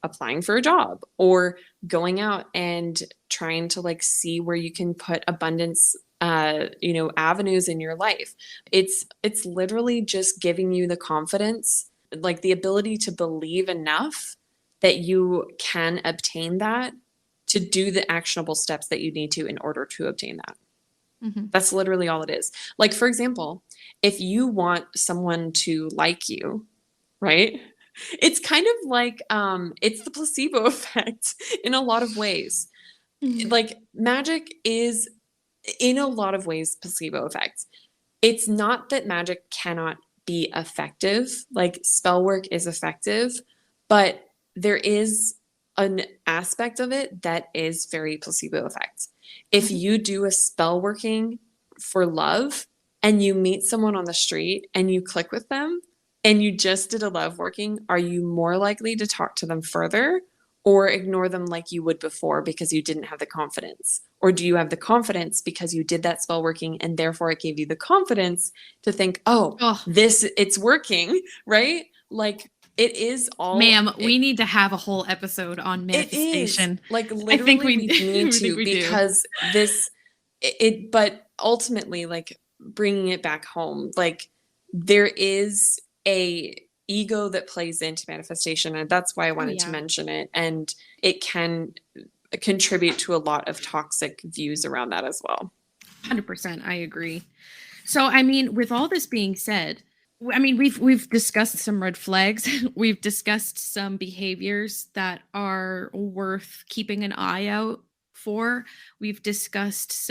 applying for a job or going out and trying to see where you can put abundance avenues in your life. It's literally just giving you the confidence, like the ability to believe enough that you can obtain that, to do the actionable steps that you need to in order to obtain that. That's literally all it is. Like, for example, if you want someone to like you, right? It's kind of like it's the placebo effect in a lot of ways. Like, magic is in a lot of ways placebo effect. It's not that magic cannot be effective. Like, spell work is effective, but there is an aspect of it that is very placebo effect. If you do a spell working for love and you meet someone on the street and you click with them and you just did a love working, are you more likely to talk to them further or ignore them like you would before because you didn't have the confidence? Or do you have the confidence because you did that spell working and therefore it gave you the confidence to think, oh, it's working, right? Like, it is all. Ma'am, we need to have a whole episode on manifestation. It is. Like, literally, I think we need to, because but ultimately, like, bringing it back home, like, there is a ego that plays into manifestation, and that's why I wanted to mention it. And it can contribute to a lot of toxic views around that as well. 100%, I agree. So, I mean, with all this being said, I mean, we've discussed some red flags. We've discussed some behaviors that are worth keeping an eye out for. We've discussed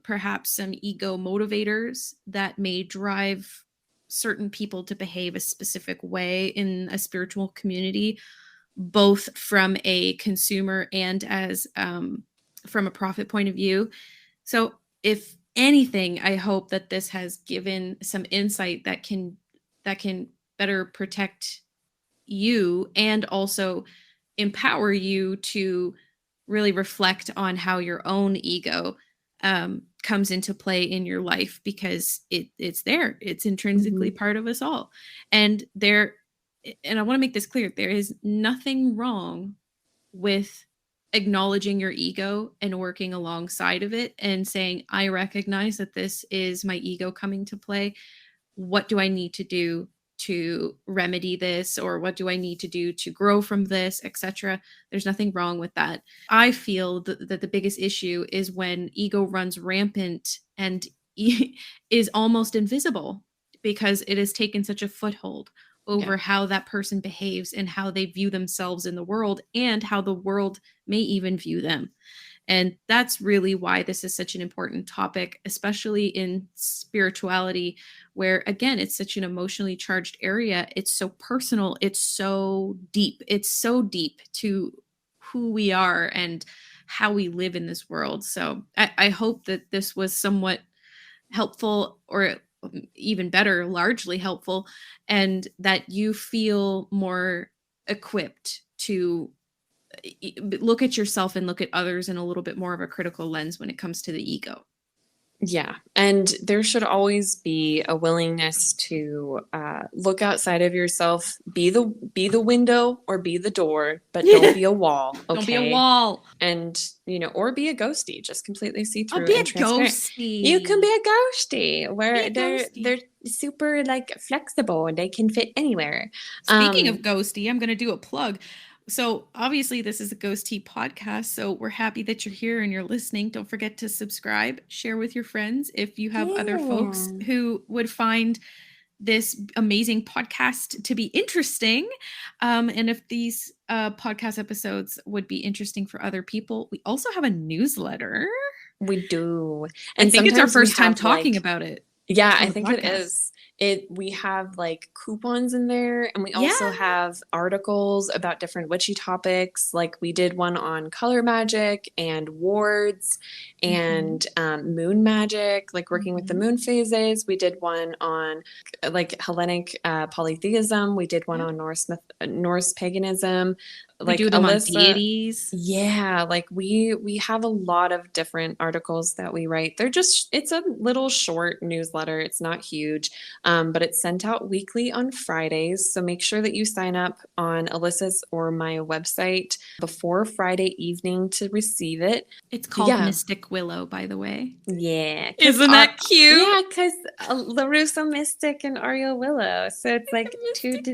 perhaps some ego motivators that may drive certain people to behave a specific way in a spiritual community, both from a consumer and as from a profit point of view. So, if anything, I hope that this has given some insight that can better protect you and also empower you to really reflect on how your own ego comes into play in your life, because it's there. It's intrinsically part of us all. And I want to make this clear, there is nothing wrong with acknowledging your ego and working alongside of it and saying, I recognize that this is my ego coming to play. What do I need to do to remedy this, or what do I need to do to grow from this, etc.? There's nothing wrong with that. I feel that the biggest issue is when ego runs rampant and is almost invisible, because it has taken such a foothold over how that person behaves and how they view themselves in the world and how the world may even view them. And that's really why this is such an important topic, especially in spirituality, where, again, it's such an emotionally charged area. It's so personal. It's so deep. It's so deep to who we are and how we live in this world. So I hope that this was somewhat helpful, or even better, largely helpful, and that you feel more equipped to look at yourself and look at others in a little bit more of a critical lens when it comes to the ego. Yeah. And there should always be a willingness to look outside of yourself, be the window or be the door, but don't be a wall. Don't be a Okay. wall. And, or be a ghosty, just completely see I'll through be and a transparent. ghosty. You can be a ghosty Be where a ghosty. they're super like flexible and they can fit anywhere. Speaking of ghosty, I'm going to do a plug. So obviously this is a Ghost Tea podcast, so we're happy that you're here and you're listening. Don't forget to subscribe, share with your friends if you have other folks who would find this amazing podcast to be interesting. And if these podcast episodes would be interesting for other people, we also have a newsletter. We do. And I think it's our first time talking about it. Yeah, I think it is. We have like coupons in there, and we also have articles about different witchy topics. Like we did one on color magic and wards and moon magic, like working with the moon phases. We did one on like Hellenic polytheism. We did one on Norse paganism. We do them on deities. Yeah, like we have a lot of different articles that we write. It's a little short newsletter. It's not huge, but it's sent out weekly on Fridays. So make sure that you sign up on Alyssa's or my website before Friday evening to receive it. It's called Mystic Willow, by the way. Yeah. Isn't that cute? Yeah, because LaRusso Mystic and Ariel Willow. So it's like it's cute.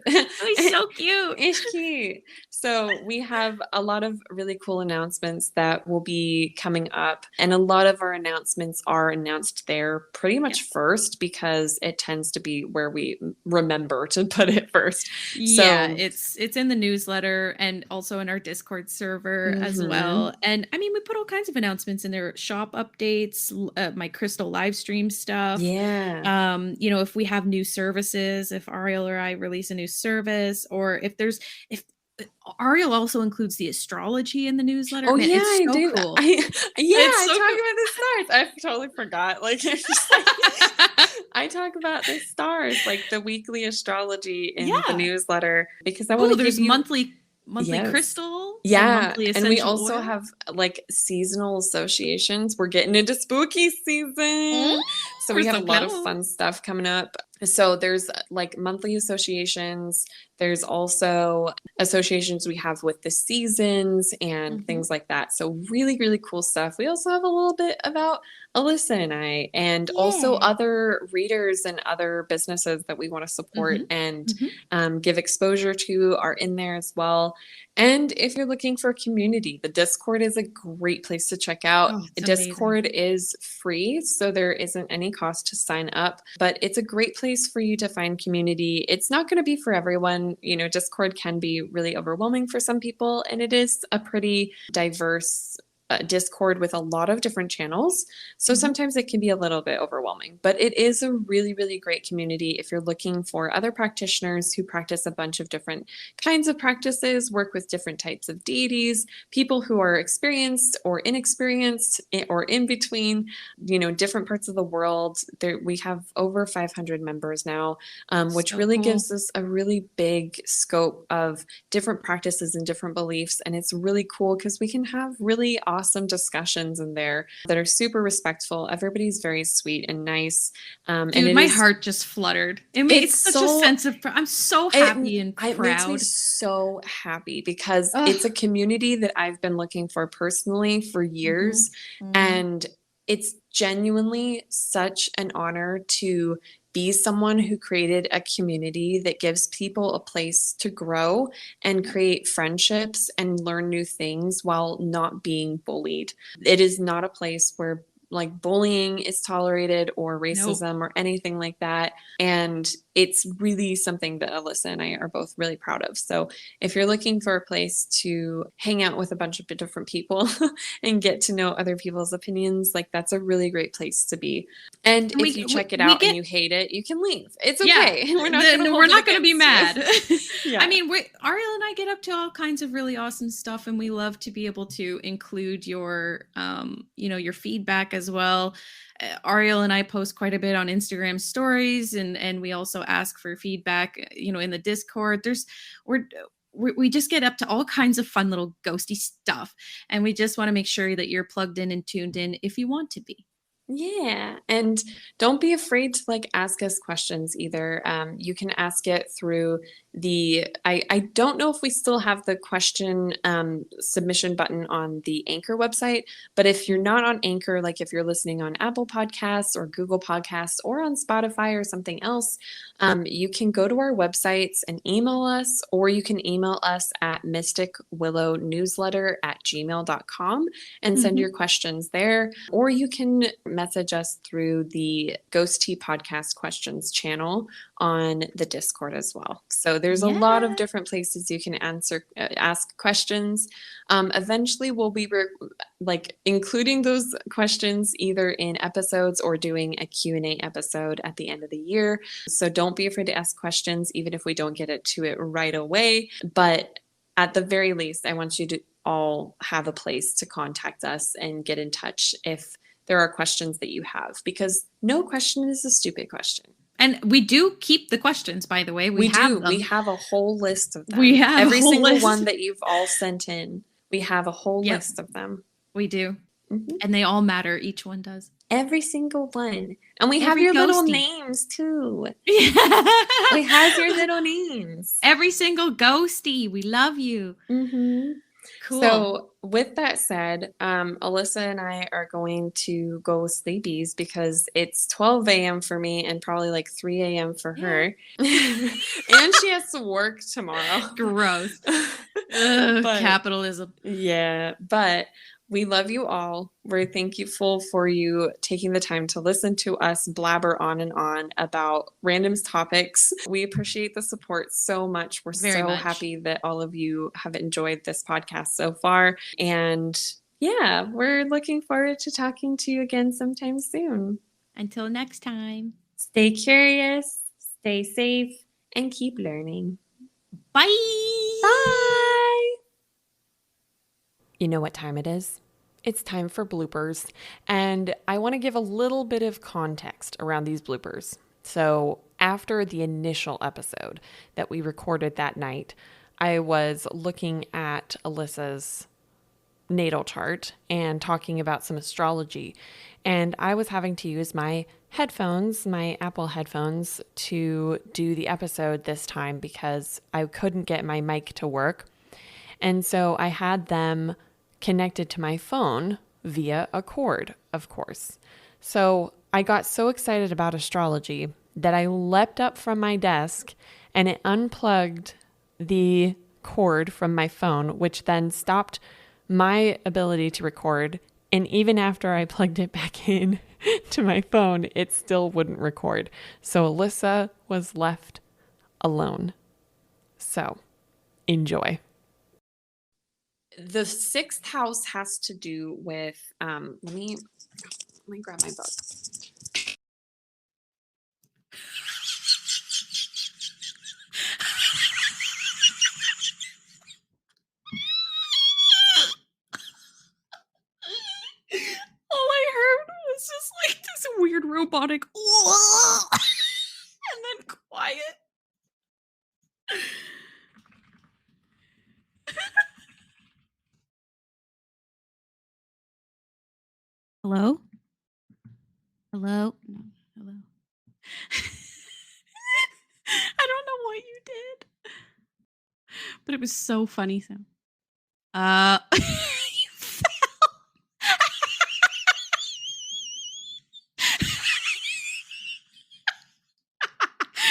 It's so cute. It's cute. So we have a lot of really cool announcements that will be coming up. And a lot of our announcements are announced there pretty much first because it tends to be where we remember to put it first. Yeah, so, it's in the newsletter and also in our Discord server as well. And I mean, we put all kinds of announcements in there, shop updates, my crystal live stream stuff. Yeah. If we have new services, if Ariel or I release a new service, or if Ariel also includes the astrology in the newsletter. Oh, man, yeah, it's so I do. Cool. I talk about the stars. I totally forgot. Like, I talk about the stars, like the weekly astrology in the newsletter, because I want to there's monthly crystal. Yeah. And we also have like seasonal associations. We're getting into spooky season. So we have a lot of fun stuff coming up. So there's like monthly associations. There's also associations we have with the seasons and things like that. So really, really cool stuff. We also have a little bit about Alyssa and I, and also other readers and other businesses that we want to support and give exposure to are in there as well. And if you're looking for a community, the Discord is a great place to check out. Discord is free, so there isn't any cost to sign up, but it's a great place for you to find community. It's not going to be for everyone. Discord can be really overwhelming for some people, and it is a pretty diverse Discord with a lot of different channels. So sometimes it can be a little bit overwhelming, but it is a really, really great community if you're looking for other practitioners who practice a bunch of different kinds of practices, work with different types of deities, people who are experienced or inexperienced or in between, different parts of the world. We have over 500 members now, which really gives us a really big scope of different practices and different beliefs. And it's really cool because we can have really awesome discussions in there that are super respectful. Everybody's very sweet and nice. Dude, and my heart just fluttered. It's such a sense of I'm so happy and proud. It makes me so happy because it's a community that I've been looking for personally for years. And it's genuinely such an honor to be someone who created a community that gives people a place to grow and create friendships and learn new things while not being bullied. It is not a place where like bullying is tolerated or racism or anything like that. And it's really something that Alyssa and I are both really proud of. So if you're looking for a place to hang out with a bunch of different people and get to know other people's opinions, like that's a really great place to be. And if you check it out and you hate it, you can leave. It's okay. Yeah, we're not going to be mad. I mean, Ariel and I get up to all kinds of really awesome stuff, and we love to be able to include your, your feedback as well. Ariel and I post quite a bit on Instagram stories, and we also ask for feedback, in the Discord. we just get up to all kinds of fun little ghosty stuff. And we just want to make sure that you're plugged in and tuned in if you want to be. Yeah, and don't be afraid to like ask us questions either. You can ask it through I don't know if we still have the question submission button on the Anchor website, but if you're not on Anchor, like if you're listening on Apple Podcasts or Google Podcasts or on Spotify or something else, you can go to our websites and email us, or you can email us at mysticwillownewsletter@gmail.com and send your questions there, or you can message us through the Ghost Tea Podcast questions channel on the Discord as well. So there's a lot of different places you can ask questions. Eventually we'll be including those questions either in episodes or doing a Q&A episode at the end of the year. So don't be afraid to ask questions, even if we don't get to it right away. But at the very least, I want you to all have a place to contact us and get in touch if there are questions that you have, because no question is a stupid question. And we do keep the questions, by the way. We have them. We have a whole list of them. We have every single one that you've all sent in. We have a whole list of them. We do. And they all matter. Each one does. Every single one. And we have your little names too. We have your little names. Every single ghostie. We love you. Cool. So with that said, Alyssa and I are going to go sleepies because it's 12 a.m. for me and probably like 3 a.m. for her. And she has to work tomorrow. Gross. Capitalism. Yeah, but we love you all. We're thankful for you taking the time to listen to us blabber on and on about random topics. We appreciate the support so much. We're so happy that all of you have enjoyed this podcast so far. And yeah, we're looking forward to talking to you again sometime soon. Until next time. Stay curious, stay safe, and keep learning. Bye. Bye. You know what time it is? It's time for bloopers, and I want to give a little bit of context around these bloopers. So after the initial episode that we recorded that night, I was looking at Alyssa's natal chart and talking about some astrology, and I was having to use my headphones, my Apple headphones, to do the episode this time because I couldn't get my mic to work. And so I had them connected to my phone via a cord, of course. So I got so excited about astrology that I leapt up from my desk and it unplugged the cord from my phone, which then stopped my ability to record. And even after I plugged it back in to my phone, it still wouldn't record. So Alyssa was left alone. So enjoy. The sixth house has to do with, let me grab my book. All I heard was just like this weird robotic and then quiet. Hello? Hello? No, hello. I don't know what you did. But it was so funny. So, you fell.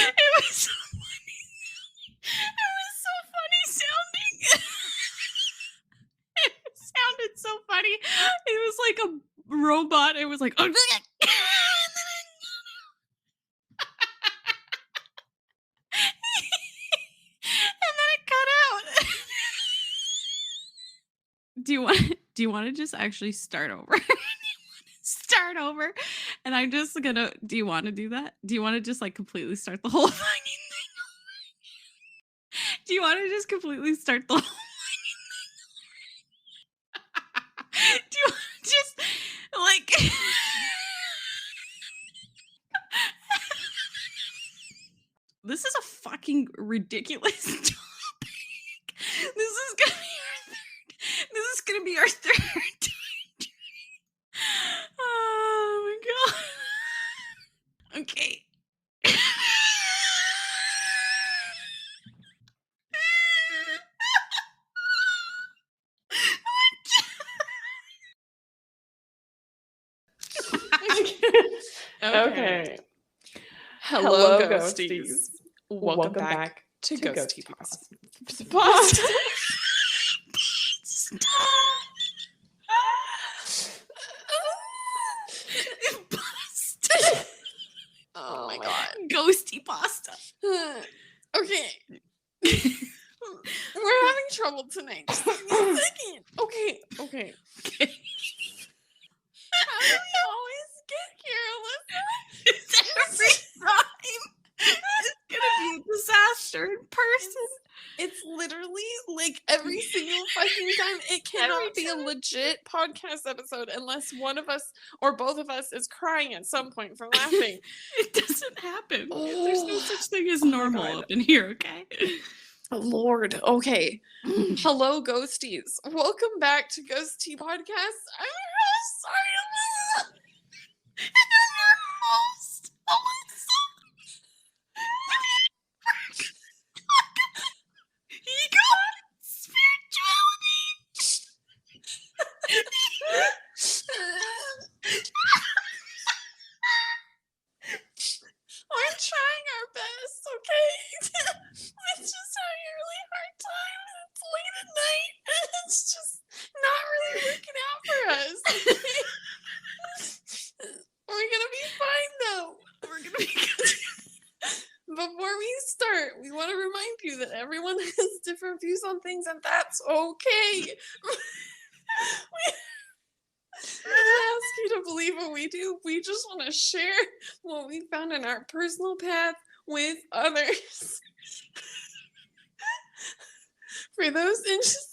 It was so funny. It was so funny sounding. It sounded so funny. It was like a robot. It was like, oh, and then it cut out. Do you want to just actually start over? Start over, and I'm just gonna. Do you want to do that? Do you want to just like completely start the whole fucking thing over? Do you want to just completely start the whole fucking thing over? Do you want to just like? This is a fucking ridiculous topic. our third time. Oh my god. Okay. Okay. Hello, ghosties. Welcome back to Ghosty Pasta. Oh my god. Ghosty pasta. Okay. We're having trouble tonight. Just give me a second. Okay. How do we always get here, Alyssa? Every time. It's gonna be a disaster in person. It's literally like every single fucking time. It cannot be a legit podcast episode unless one of us or both of us is crying at some point from laughing. It doesn't happen. There's no such thing as normal up in here, okay? Lord. Okay. Hello, ghosties. Welcome back to Ghosty Podcast. I'm your host, Ariel. And I'm your host, Alyssa. Ego and spirituality. We're trying our best, okay? It's just having a really hard time. It's late at night. It's just not really working out for us. Okay? We're gonna be fine though. We're gonna be good. Before we start, we want to remind you that everyone has different views on things, and that's okay. We ask you to believe what we do. We just want to share what we found in our personal path with others. For those interested